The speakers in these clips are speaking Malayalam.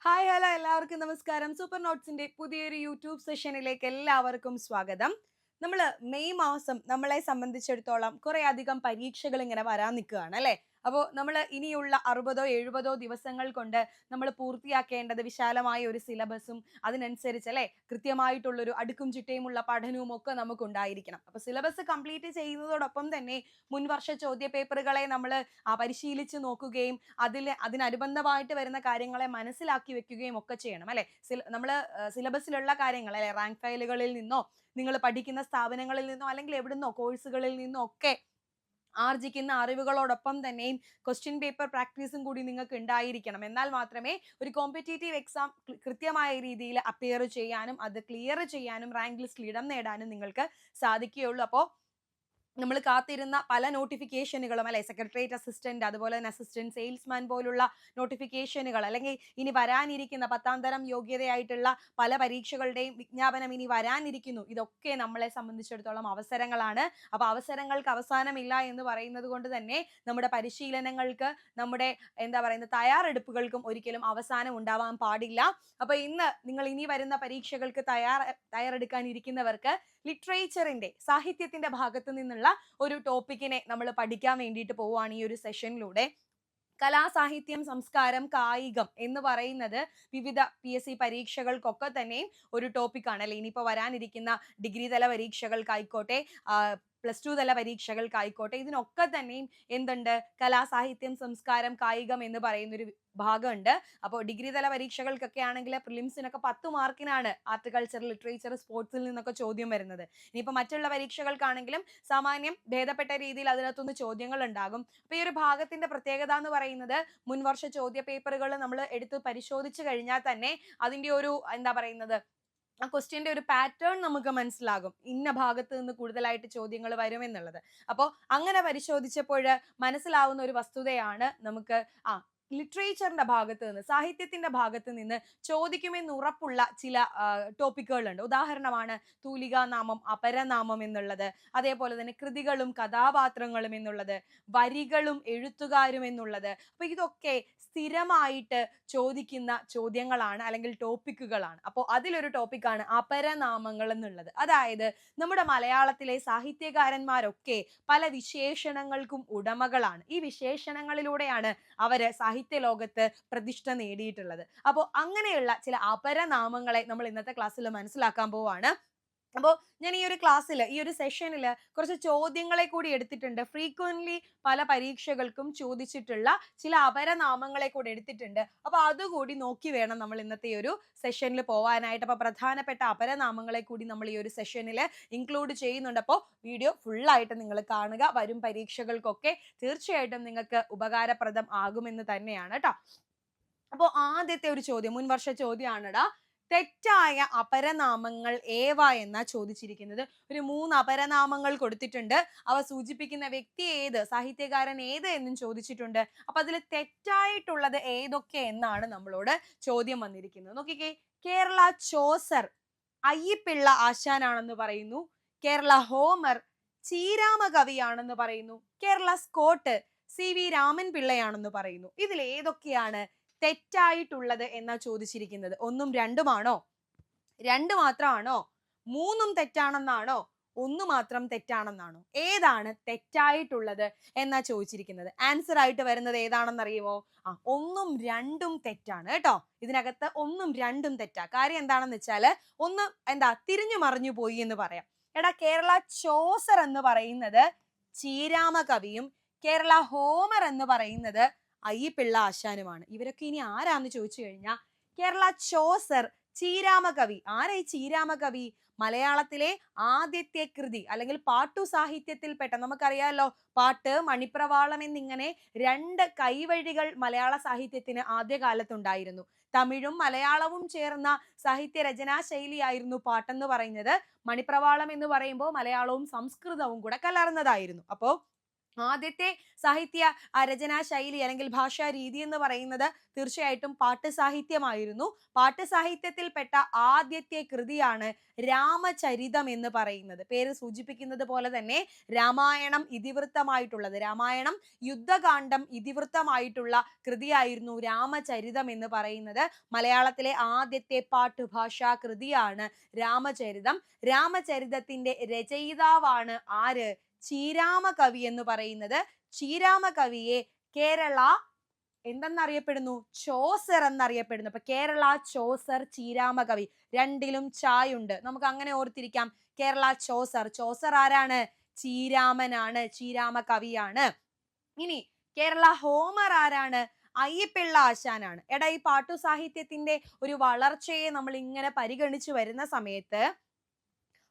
ഹായ് ഹലോ എല്ലാവർക്കും നമസ്കാരം. സൂപ്പർ നോട്ട്സിന്റെ പുതിയൊരു യൂട്യൂബ് സെഷനിലേക്ക് എല്ലാവർക്കും സ്വാഗതം. നമ്മൾ മെയ് മാസം നമ്മളെ സംബന്ധിച്ചിടത്തോളം കുറെ അധികം പരീക്ഷകൾ ഇങ്ങനെ വരാൻ നിൽക്കുകയാണ് അല്ലെ. അപ്പോൾ നമ്മൾ ഇനിയുള്ള 60-70 ദിവസങ്ങൾ കൊണ്ട് നമ്മൾ പൂർത്തിയാക്കേണ്ടത് വിശാലമായ ഒരു സിലബസും അതിനനുസരിച്ച് അല്ലെ കൃത്യമായിട്ടുള്ളൊരു അടുക്കും ചിട്ടയുമുള്ള പഠനവും ഒക്കെ നമുക്ക് ഉണ്ടായിരിക്കണം. അപ്പോൾ സിലബസ് കംപ്ലീറ്റ് ചെയ്യുന്നതോടൊപ്പം തന്നെ മുൻവർഷ ചോദ്യ പേപ്പറുകളെ നമ്മൾ പരിശീലിച്ച് നോക്കുകയും അതിനനുബന്ധമായിട്ട് വരുന്ന കാര്യങ്ങളെ മനസ്സിലാക്കി വെക്കുകയും ഒക്കെ ചെയ്യണം അല്ലെ. നമ്മൾ സിലബസിലുള്ള കാര്യങ്ങൾ അല്ലെ, റാങ്ക് ഫയലുകളിൽ നിന്നോ നിങ്ങൾ പഠിക്കുന്ന സ്ഥാപനങ്ങളിൽ നിന്നോ അല്ലെങ്കിൽ എവിടുന്നോ കോഴ്സുകളിൽ നിന്നോ ഒക്കെ ആർജിക്കുന്ന അറിവുകളോടൊപ്പം തന്നെയും ക്വസ്റ്റ്യൻ പേപ്പർ പ്രാക്ടീസും കൂടി നിങ്ങൾക്ക് ഉണ്ടായിരിക്കണം. എന്നാൽ മാത്രമേ ഒരു കോമ്പറ്റേറ്റീവ് എക്സാം കൃത്യമായ രീതിയിൽ അപ്പിയർ ചെയ്യാനും അത് ക്ലിയർ ചെയ്യാനും റാങ്ക് ലിസ്റ്റിൽ ഇടം നേടാനും നിങ്ങൾക്ക് സാധിക്കുകയുള്ളൂ. അപ്പോൾ നമ്മൾ കാത്തിരുന്ന പല നോട്ടിഫിക്കേഷനുകളും അല്ലെ, സെക്രട്ടേറിയറ്റ് അസിസ്റ്റന്റ്, അതുപോലെ തന്നെ അസിസ്റ്റന്റ് സെയിൽസ്മാൻ പോലുള്ള നോട്ടിഫിക്കേഷനുകൾ, അല്ലെങ്കിൽ ഇനി വരാനിരിക്കുന്ന 10ാം തരം യോഗ്യതയായിട്ടുള്ള പല പരീക്ഷകളുടെയും വിജ്ഞാപനം ഇനി വരാനിരിക്കുന്നു. ഇതൊക്കെ നമ്മളെ സംബന്ധിച്ചിടത്തോളം അവസരങ്ങളാണ്. അപ്പൊ അവസരങ്ങൾക്ക് അവസാനമില്ല എന്ന് പറയുന്നത് കൊണ്ട് തന്നെ നമ്മുടെ പരിശീലനങ്ങൾക്ക്, നമ്മുടെ എന്താ പറയുന്നത് തയ്യാറെടുപ്പുകൾക്കും ഒരിക്കലും അവസാനം ഉണ്ടാവാൻ പാടില്ല. അപ്പൊ ഇന്ന് നിങ്ങൾ ഇനി വരുന്ന പരീക്ഷകൾക്ക് തയ്യാറെടുക്കാനിരിക്കുന്നവർക്ക് ലിറ്ററേച്ചറിന്റെ, സാഹിത്യത്തിന്റെ ഭാഗത്ത് നിന്നുള്ള ഒരു ടോപ്പിക്കിനെ നമ്മൾ പഠിക്കാൻ വേണ്ടിയിട്ട് പോവുകയാണ് ഈ ഒരു സെഷനിലൂടെ. കലാസാഹിത്യം, സംസ്കാരം, കായികം എന്ന് പറയുന്നത് വിവിധ PSC പരീക്ഷകൾക്കൊക്കെ തന്നെയും ഒരു ടോപ്പിക്കാണ് അല്ലെ. ഇനിയിപ്പോൾ വരാനിരിക്കുന്ന ഡിഗ്രി തല പരീക്ഷകൾക്കായിക്കോട്ടെ, +2 തല പരീക്ഷകൾക്കായിക്കോട്ടെ, ഇതിനൊക്കെ തന്നെയും എന്തുണ്ട്, കലാസാഹിത്യം, സംസ്കാരം, കായികം എന്ന് പറയുന്നൊരു ഭാഗമുണ്ട്. അപ്പോൾ ഡിഗ്രി തല പരീക്ഷകൾക്കൊക്കെ ആണെങ്കിൽ പ്രിലിംസിനൊക്കെ 10 മാർക്കിനാണ് ആർട്ട്, ലിറ്ററേച്ചർ, സ്പോർട്സിൽ നിന്നൊക്കെ ചോദ്യം വരുന്നത്. ഇനിയിപ്പോൾ മറ്റുള്ള പരീക്ഷകൾക്കാണെങ്കിലും സാമാന്യം ഭേദപ്പെട്ട രീതിയിൽ അതിനകത്തുനിന്ന് ചോദ്യങ്ങൾ ഉണ്ടാകും. അപ്പോൾ ഈ ഒരു ഭാഗത്തിന്റെ പ്രത്യേകത എന്ന് പറയുന്നത് മുൻവർഷ ചോദ്യ പേപ്പറുകൾ നമ്മൾ എടുത്ത് പരിശോധിച്ചു കഴിഞ്ഞാൽ തന്നെ അതിന്റെ ഒരു എന്താ പറയുന്നത് ആ ക്വസ്റ്റ്യന്റെ ഒരു പാറ്റേൺ നമുക്ക് മനസ്സിലാകും. ഇന്ന ഭാഗത്ത് നിന്ന് കൂടുതലായിട്ട് ചോദ്യങ്ങൾ വരുമെന്നുള്ളത്. അപ്പോൾ അങ്ങനെ പരിശോധിച്ചപ്പോൾ മനസ്സിലാവുന്ന ഒരു വസ്തുതയാണ് നമുക്ക് ലിറ്ററേച്ചറിന്റെ ഭാഗത്ത് നിന്ന്, സാഹിത്യത്തിന്റെ ഭാഗത്ത് നിന്ന് ചോദിക്കുമെന്ന് ഉറപ്പുള്ള ചില ടോപ്പിക്കുകളുണ്ട്. ഉദാഹരണമാണ് തൂലികാനാമം, അപരനാമം എന്നുള്ളത്, അതേപോലെ തന്നെ കൃതികളും കഥാപാത്രങ്ങളും എന്നുള്ളത്, വരികളും എഴുത്തുകാരും എന്നുള്ളത്. അപ്പൊ ഇതൊക്കെ സ്ഥിരമായിട്ട് ചോദിക്കുന്ന ചോദ്യങ്ങളാണ് അല്ലെങ്കിൽ ടോപ്പിക്കുകളാണ്. അപ്പോൾ അതിലൊരു ടോപ്പിക്കാണ് അപരനാമങ്ങൾ എന്നുള്ളത്. അതായത് നമ്മുടെ മലയാളത്തിലെ സാഹിത്യകാരന്മാരൊക്കെ പല വിശേഷണങ്ങൾക്കും ഉടമകളാണ്. ഈ വിശേഷണങ്ങളിലൂടെയാണ് അവര് സാഹിത്യ ലോകത്ത് പ്രതിഷ്ഠ നേടിയിട്ടുള്ളത്. അപ്പോൾ അങ്ങനെയുള്ള ചില അപരനാമങ്ങളെ നമ്മൾ ഇന്നത്തെ ക്ലാസ്സിൽ മനസ്സിലാക്കാൻ പോവാണ്. അപ്പോൾ ഞാൻ ഈ ഒരു ക്ലാസ്സിൽ, ഈ ഒരു സെഷനിൽ കുറച്ച് ചോദ്യങ്ങളെ കൂടി എടുത്തിട്ടുണ്ട്. ഫ്രീക്വന്റ്ലി പല പരീക്ഷകൾക്കും ചോദിച്ചിട്ടുള്ള ചില അപരനാമങ്ങളെ കൂടി എടുത്തിട്ടുണ്ട്. അപ്പോൾ അതുകൂടി നോക്കി വേണം നമ്മൾ ഇന്നത്തെ ഒരു സെഷനിൽ പോവാനായിട്ട്. അപ്പോൾ പ്രധാനപ്പെട്ട അപരനാമങ്ങളെ കൂടി നമ്മൾ ഈ ഒരു സെഷനിൽ ഇൻക്ലൂഡ് ചെയ്യുന്നുണ്ട്. അപ്പോൾ വീഡിയോ ഫുള്ളായിട്ട് നിങ്ങൾ കാണുക. വരും പരീക്ഷകൾക്കൊക്കെ തീർച്ചയായിട്ടും നിങ്ങൾക്ക് ഉപകാരപ്രദം ആകുമെന്ന് തന്നെയാണ് കേട്ടോ. അപ്പോൾ ആദ്യത്തെ ഒരു ചോദ്യം മുൻവർഷ ചോദ്യമാണെടാ. തെറ്റായ അപരനാമങ്ങൾ ഏവ എന്നാ ചോദിച്ചിരിക്കുന്നത്. ഒരു 3 അപരനാമങ്ങൾ കൊടുത്തിട്ടുണ്ട്. അവ സൂചിപ്പിക്കുന്ന വ്യക്തി ഏത്, സാഹിത്യകാരൻ ഏത് എന്നും ചോദിച്ചിട്ടുണ്ട്. അപ്പൊ അതിൽ തെറ്റായിട്ടുള്ളത് ഏതൊക്കെ എന്നാണ് നമ്മളോട് ചോദ്യം വന്നിരിക്കുന്നത്. നോക്കിക്കേ, കേരള ചോസർ അയ്യപ്പിള്ള ആശാനാണെന്ന് പറയുന്നു. കേരള ഹോമർ ചീരാമ കവിയാണെന്ന് പറയുന്നു. കേരള സ്കോട്ട് CV രാമൻ പിള്ളയാണെന്ന് പറയുന്നു. ഇതിൽ ഏതൊക്കെയാണ് തെറ്റായിട്ടുള്ളത് എന്നാ ചോദിച്ചിരിക്കുന്നത്? 1ഉം 2ഉം ആണോ? 2 മാത്രമാണോ? 3ഉം തെറ്റാണെന്നാണോ? 1 മാത്രം തെറ്റാണെന്നാണോ? ഏതാണ് തെറ്റായിട്ടുള്ളത് എന്നാ ചോദിച്ചിരിക്കുന്നത്? ആൻസർ ആയിട്ട് വരുന്നത് ഏതാണെന്ന് അറിയുമോ? 1ഉം 2ഉം തെറ്റാണ് കേട്ടോ. ഇതിനകത്ത് 1ഉം 2ഉം തെറ്റാ. കാര്യം എന്താണെന്ന് വെച്ചാല് ഒന്ന് തിരിഞ്ഞു മറിഞ്ഞു പോയി എന്ന് പറയാം. എടാ, കേരള ചോസർ എന്ന് പറയുന്നത് ചീരാമ കവിയും കേരള ഹോമർ എന്ന് പറയുന്നത് അയ്യപ്പിള്ള ആശാനുമാണ്. ഇവരൊക്കെ ഇനി ആരാന്ന് ചോദിച്ചു കഴിഞ്ഞാൽ കേരള ചോസർ ചീരാമ കവി. ആരാ ഈ ചീരാമ കവി? മലയാളത്തിലെ ആദ്യത്തെ കൃതി അല്ലെങ്കിൽ പാട്ടു സാഹിത്യത്തിൽപ്പെട്ട, നമുക്കറിയാലോ പാട്ട്, മണിപ്രവാളം എന്നിങ്ങനെ 2 കൈവഴികൾ മലയാള സാഹിത്യത്തിന് ആദ്യകാലത്തുണ്ടായിരുന്നു. തമിഴും മലയാളവും ചേർന്ന സാഹിത്യ രചനാ ശൈലിയായിരുന്നു പാട്ടെന്ന് പറയുന്നത്. മണിപ്രവാളം എന്ന് പറയുമ്പോൾ മലയാളവും സംസ്കൃതവും കൂടെ കലർന്നതായിരുന്നു. അപ്പോ ആദ്യത്തെ സാഹിത്യ രചനാ ശൈലി അല്ലെങ്കിൽ ഭാഷാ രീതി എന്ന് പറയുന്നത് തീർച്ചയായിട്ടും പാട്ട് സാഹിത്യമായിരുന്നു. പാട്ട് സാഹിത്യത്തിൽപ്പെട്ട ആദ്യത്തെ കൃതിയാണ് രാമചരിതം എന്ന് പറയുന്നത്. പേര് സൂചിപ്പിക്കുന്നത് പോലെ തന്നെ രാമായണം ഇതിവൃത്തമായിട്ടുള്ളത്, രാമായണം യുദ്ധകാന്ഡം ഇതിവൃത്തമായിട്ടുള്ള കൃതിയായിരുന്നു രാമചരിതം എന്ന് പറയുന്നത്. മലയാളത്തിലെ ആദ്യത്തെ പാട്ടുഭാഷാ കൃതിയാണ് രാമചരിതം. രാമചരിതത്തിന്റെ രചയിതാവാണ് ആര്? ചീരാമ കവി എന്ന് പറയുന്നത്. ചീരാമ കവിയെ കേരള എന്തെന്നറിയപ്പെടുന്നു? ചോസർ എന്നറിയപ്പെടുന്നു. അപ്പൊ കേരള ചോസർ ചീരാമ കവി, രണ്ടിലും ചായുണ്ട്, നമുക്ക് അങ്ങനെ ഓർത്തിരിക്കാം. കേരള ചോസർ, ചോസർ ആരാണ്? ചീരാമനാണ്, ചീരാമ കവിയാണ്. ഇനി കേരള ഹോമർ ആരാണ്? അയ്യപ്പിള്ള ആശാനാണ്. എടാ, ഈ പാട്ടു സാഹിത്യത്തിന്റെ ഒരു വളർച്ചയെ നമ്മൾ ഇങ്ങനെ പരിഗണിച്ചു വരുന്ന സമയത്ത്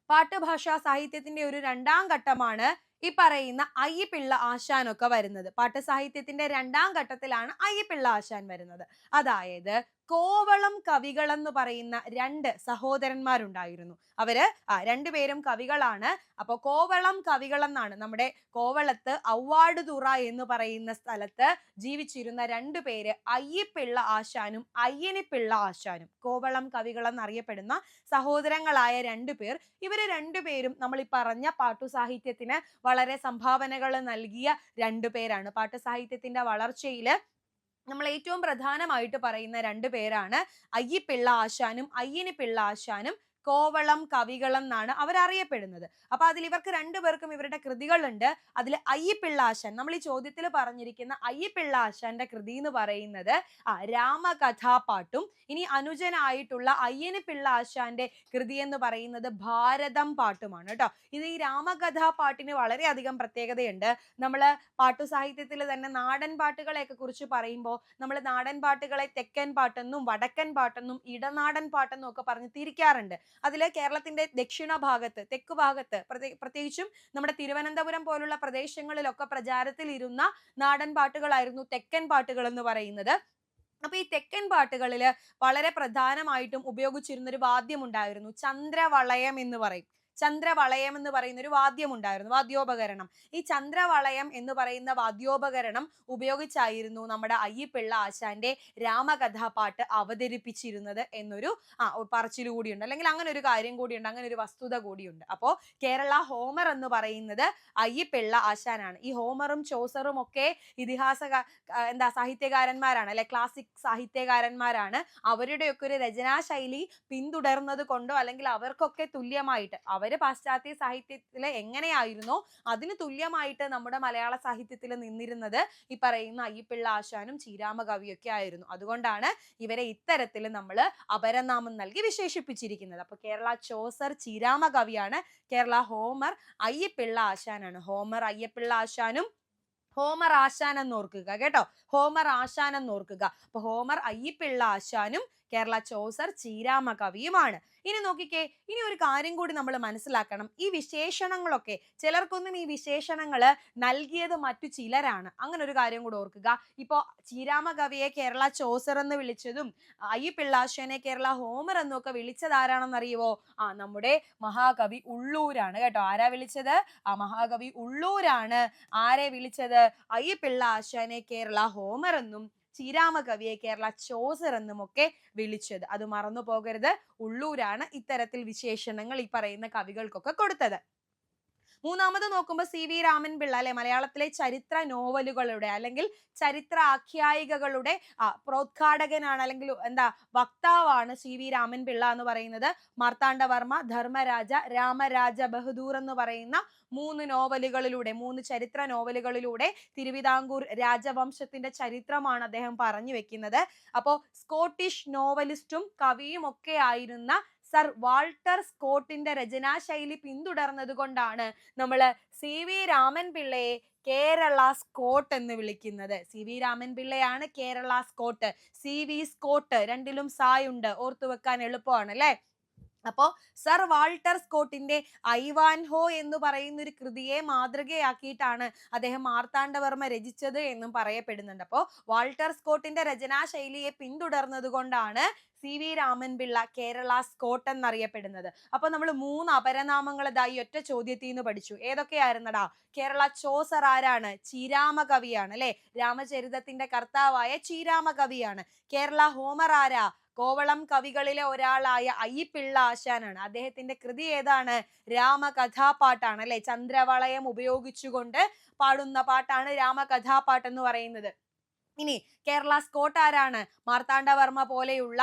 പാട്ടുഭാഷാ സാഹിത്യത്തിന്റെ ഒരു രണ്ടാം ഘട്ടമാണ് ഈ പറയുന്ന അയ്യപ്പിള്ള ആശാനൊക്കെ വരുന്നത്. പാട്ട് സാഹിത്യത്തിന്റെ രണ്ടാം ഘട്ടത്തിലാണ് അയ്യപ്പിള്ള ആശാൻ വരുന്നത്. അതായത് കോവളം കവികൾ എന്ന് പറയുന്ന രണ്ട് സഹോദരന്മാരുണ്ടായിരുന്നു. അവര് രണ്ടുപേരും കവികളാണ്. അപ്പൊ കോവളം കവികൾ എന്നാണ്, നമ്മുടെ കോവളത്ത് ഔവാടുതുറ എന്ന് പറയുന്ന സ്ഥലത്ത് ജീവിച്ചിരുന്ന രണ്ടു പേര് അയ്യപ്പിള്ള ആശാനും അയ്യനിപ്പിള്ള ആശാനും. കോവളം കവികൾ എന്നറിയപ്പെടുന്ന സഹോദരങ്ങളായ രണ്ടു പേർ. ഇവര് രണ്ടുപേരും നമ്മൾ ഈ പറഞ്ഞ പാട്ടു സാഹിത്യത്തിന് വളരെ സംഭാവനകൾ നൽകിയ രണ്ടു പേരാണ്. പാട്ടു സാഹിത്യത്തിന്റെ വളർച്ചയില് നമ്മൾ ഏറ്റവും പ്രധാനമായിട്ട് പറയുന്ന രണ്ടു പേരാണ് അയ്യപ്പിള്ള ആശാനും അയ്യനിപ്പിള്ള ആശാനും. കോവളം കവികൾ എന്നാണ് അവരറിയപ്പെടുന്നത്. അപ്പൊ അതിൽ ഇവർക്ക് രണ്ടുപേർക്കും ഇവരുടെ കൃതികളുണ്ട്. അതിൽ അയ്യപ്പിള്ള ആശാൻ, നമ്മൾ ഈ ചോദ്യത്തിൽ പറഞ്ഞിരിക്കുന്ന അയ്യപ്പിള്ള ആശാന്റെ കൃതി എന്ന് പറയുന്നത് രാമകഥാപാട്ടും, ഇനി അനുജനായിട്ടുള്ള അയ്യനിപ്പിള്ള ആശാന്റെ കൃതി എന്ന് പറയുന്നത് ഭാരതം പാട്ടുമാണ് കേട്ടോ. ഇത് ഈ രാമകഥാപാട്ടിന് വളരെയധികം പ്രത്യേകതയുണ്ട്. നമ്മൾ പാട്ടു സാഹിത്യത്തിൽ തന്നെ നാടൻ പാട്ടുകളെയൊക്കെ കുറിച്ച് പറയുമ്പോൾ നമ്മൾ നാടൻ പാട്ടുകളെ തെക്കൻ പാട്ടെന്നും വടക്കൻ പാട്ടെന്നും ഇടനാടൻ പാട്ടെന്നും ഒക്കെ പറഞ്ഞ് തിരിക്കാറുണ്ട്. അതില് കേരളത്തിന്റെ ദക്ഷിണ ഭാഗത്ത്, തെക്ക് ഭാഗത്ത്, പ്രത്യേകിച്ചും നമ്മുടെ തിരുവനന്തപുരം പോലുള്ള പ്രദേശങ്ങളിലൊക്കെ പ്രചാരത്തിൽ ഇരുന്ന നാടൻ പാട്ടുകളായിരുന്നു തെക്കൻ പാട്ടുകൾ എന്ന് പറയുന്നത്. അപ്പൊ ഈ തെക്കൻ പാട്ടുകളില് വളരെ പ്രധാനമായിട്ടും ഉപയോഗിച്ചിരുന്ന ഒരു വാദ്യം ഉണ്ടായിരുന്നു, ചന്ദ്രവളയം എന്ന് പറയും. ചന്ദ്രവളയം എന്ന് പറയുന്ന ഒരു വാദ്യം ഉണ്ടായിരുന്നു, വാദ്യോപകരണം. ഈ ചന്ദ്രവളയം എന്ന് പറയുന്ന വാദ്യോപകരണം ഉപയോഗിച്ചായിരുന്നു നമ്മുടെ അയ്യപ്പിള്ള ആശാന്റെ രാമകഥാപാട്ട് അവതരിപ്പിച്ചിരുന്നത് എന്നൊരു പറച്ചിൽ കൂടിയുണ്ട്, അല്ലെങ്കിൽ അങ്ങനെ ഒരു കാര്യം കൂടിയുണ്ട്, അങ്ങനെ ഒരു വസ്തുത കൂടിയുണ്ട്. അപ്പോ കേരള ഹോമർ എന്ന് പറയുന്നത് അയ്യപ്പിള്ള ആശാനാണ്. ഈ ഹോമറും ചോസറും ഒക്കെ ഇതിഹാസ സാഹിത്യകാരന്മാരാണ്, അല്ലെ ക്ലാസിക് സാഹിത്യകാരന്മാരാണ്. അവരുടെയൊക്കെ ഒരു രചനാശൈലി പിന്തുടർന്നത് കൊണ്ടോ അല്ലെങ്കിൽ അവർക്കൊക്കെ തുല്യമായിട്ട് അവര് പാശ്ചാത്യ സാഹിത്യത്തില് എങ്ങനെയായിരുന്നോ അതിന് തുല്യമായിട്ട് നമ്മുടെ മലയാള സാഹിത്യത്തിൽ നിന്നിരുന്നത് ഈ പറയുന്ന അയ്യപ്പിള്ള ആശാനും ചീരാമ കവിയൊക്കെ ആയിരുന്നു. അതുകൊണ്ടാണ് ഇവരെ ഇത്തരത്തിൽ നമ്മൾ അപരനാമം നൽകി വിശേഷിപ്പിച്ചിരിക്കുന്നത്. അപ്പൊ കേരള ചോസർ ചീരാമ കവിയാണ്, കേരള ഹോമർ അയ്യപ്പിള്ള ആശാനാണ്. ഹോമർ അയ്യപ്പിള്ള ആശാനും ഹോമർ ആശാൻ എന്ന് ഓർക്കുക കേട്ടോ, ഹോമർ ആശാൻ എന്ന് ഓർക്കുക. അപ്പൊ ഹോമർ അയ്യപ്പിള്ള ആശാനും കേരള ചോസർ ചീരാമ കവിയുമാണ്. ഇനി നോക്കിക്കേ, ഇനി ഒരു കാര്യം കൂടി നമ്മൾ മനസ്സിലാക്കണം. ഈ വിശേഷണങ്ങളൊക്കെ ചിലർക്കൊന്നും ഈ വിശേഷണങ്ങള് നൽകിയത് മറ്റു ചിലരാണ്. അങ്ങനെ ഒരു കാര്യം കൂടി ഓർക്കുക. ഇപ്പോ ചീരാമ കവിയെ കേരള ചോസർ എന്ന് വിളിച്ചതും അയ്യപ്പിള്ളാശനെ കേരള ഹോമർ എന്നൊക്കെ വിളിച്ചത് ആരാണെന്നറിയുവോ? നമ്മുടെ മഹാകവി ഉള്ളൂരാണ് കേട്ടോ. ആരാ വിളിച്ചത്? മഹാകവി ഉള്ളൂരാണ് ആരെ വിളിച്ചത്? അയ്യപ്പിള്ള ആശാനെ കേരള ഹോമർ എന്നും ചീരാമ കവിയെ കേരള ചോസർ എന്നും ഒക്കെ വിളിച്ചത്. അത് മറന്നു പോകരുത്. ഉള്ളൂരാണ് ഇത്തരത്തിൽ വിശേഷണങ്ങൾ ഈ പറയുന്ന കവികൾക്കൊക്കെ കൊടുത്തത്. മൂന്നാമത് നോക്കുമ്പോൾ CV രാമൻ പിള്ള, അല്ലെ, മലയാളത്തിലെ ചരിത്ര നോവലുകളുടെ അല്ലെങ്കിൽ ചരിത്ര ആഖ്യായികകളുടെ പ്രോദ്ഘാടകനാണ്, അല്ലെങ്കിൽ വക്താവാണ് CV രാമൻ പിള്ള എന്ന് പറയുന്നത്. മാർത്താണ്ഡവർമ്മ, ധർമ്മരാജ, രാമരാജ ബഹദൂർ എന്ന് പറയുന്ന മൂന്ന് നോവലുകളിലൂടെ, മൂന്ന് ചരിത്ര നോവലുകളിലൂടെ തിരുവിതാംകൂർ രാജവംശത്തിന്റെ ചരിത്രമാണ് അദ്ദേഹം പറഞ്ഞു വെക്കുന്നത്. അപ്പോ സ്കോട്ടിഷ് നോവലിസ്റ്റും കവിയും ഒക്കെ ആയിരുന്ന സർ വാൾട്ടർ സ്കോട്ടിന്റെ രചനാശൈലി പിന്തുടർന്നത് കൊണ്ടാണ് നമ്മൾ CV രാമൻ പിള്ളയെ കേരള സ്കോട്ട് എന്ന് വിളിക്കുന്നത്. CV രാമൻ പിള്ളയാണ് കേരള സ്കോട്ട്. CV സ്കോട്ട്, രണ്ടിലും സായുണ്ട്, ഓർത്തു വെക്കാൻ എളുപ്പമാണ് അല്ലെ. അപ്പോ സർ വാൾട്ടർ സ്കോട്ടിന്റെ ഐവാൻഹോ എന്ന് പറയുന്ന ഒരു കൃതിയെ മാതൃകയാക്കിയിട്ടാണ് അദ്ദേഹം മാർത്താണ്ഡവർമ്മ രചിച്ചത് എന്നും പറയപ്പെടുന്നുണ്ട്. അപ്പോ വാൾട്ടർ സ്കോട്ടിന്റെ രചനാശൈലിയെ പിന്തുടർന്നത് കൊണ്ടാണ് CV രാമൻപിള്ള കേരള സ്കോട്ട് എന്നറിയപ്പെടുന്നത്. അപ്പൊ നമ്മൾ 3 അപരനാമങ്ങൾ ഇതായി ഒറ്റ ചോദ്യത്തിൽ നിന്ന് പഠിച്ചു. ഏതൊക്കെയായിരുന്നടാ? കേരള ചോസർ ആരാണ്? ചീരാമ കവിയാണ് അല്ലെ? രാമചരിതത്തിന്റെ കർത്താവായ ചീരാമ കവിയാണ്. കേരള ഹോമർ ആരാ? കോവളം കവികളിലെ ഒരാളായ അയ്യപ്പിള്ള ആശാനാണ്. അദ്ദേഹത്തിന്റെ കൃതി ഏതാണ്? രാമകഥാപാട്ടാണ് അല്ലെ? ചന്ദ്രവളയം ഉപയോഗിച്ചുകൊണ്ട് പാടുന്ന പാട്ടാണ് രാമകഥാപാട്ട് എന്ന് പറയുന്നത്. ഇനി കേരള സ്കോട്ട് ആരാണ്? മാർത്താണ്ഡവർമ്മ പോലെയുള്ള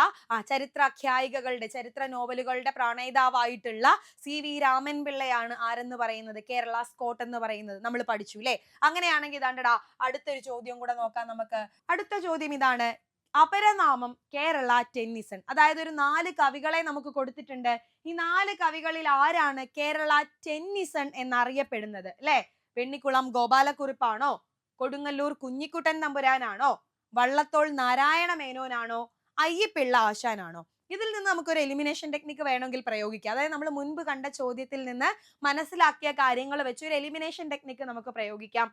ചരിത്രാഖ്യായികകളുടെ ചരിത്ര നോവലുകളുടെ പ്രണേതാവായിട്ടുള്ള CV രാമൻപിള്ളയാണ് ആരെന്ന് പറയുന്നത്? കേരള സ്കോട്ട് എന്ന് പറയുന്നത് നമ്മൾ പഠിച്ചു അല്ലെ? അങ്ങനെയാണെങ്കിൽ ഇതാണ്ടടാ അടുത്തൊരു ചോദ്യം കൂടെ നോക്കാം നമുക്ക്. അടുത്ത ചോദ്യം ഇതാണ്. അപരനാമം കേരള ടെന്നിസൺ. അതായത് ഒരു 4 കവികളെ നമുക്ക് കൊടുത്തിട്ടുണ്ട്. ഈ 4 കവികളിൽ ആരാണ് കേരള ടെന്നിസൺ എന്നറിയപ്പെടുന്നത് അല്ലെ? വെണ്ണിക്കുളം ഗോപാലക്കുറുപ്പാണോ? കൊടുങ്ങല്ലൂർ കുഞ്ഞിക്കുട്ടൻ തമ്പുരാനാണോ? വള്ളത്തോൾ നാരായണ മേനോനാണോ? അയ്യപ്പിള്ള ആശാനാണോ? ഇതിൽ നിന്ന് നമുക്കൊരു എലിമിനേഷൻ ടെക്നിക്ക് വേണമെങ്കിൽ പ്രയോഗിക്കാം. അതായത് നമ്മൾ മുൻപ് കണ്ട ചോദ്യത്തിൽ നിന്ന് മനസ്സിലാക്കിയ കാര്യങ്ങൾ വെച്ച് ഒരു എലിമിനേഷൻ ടെക്നിക്ക് നമുക്ക് പ്രയോഗിക്കാം.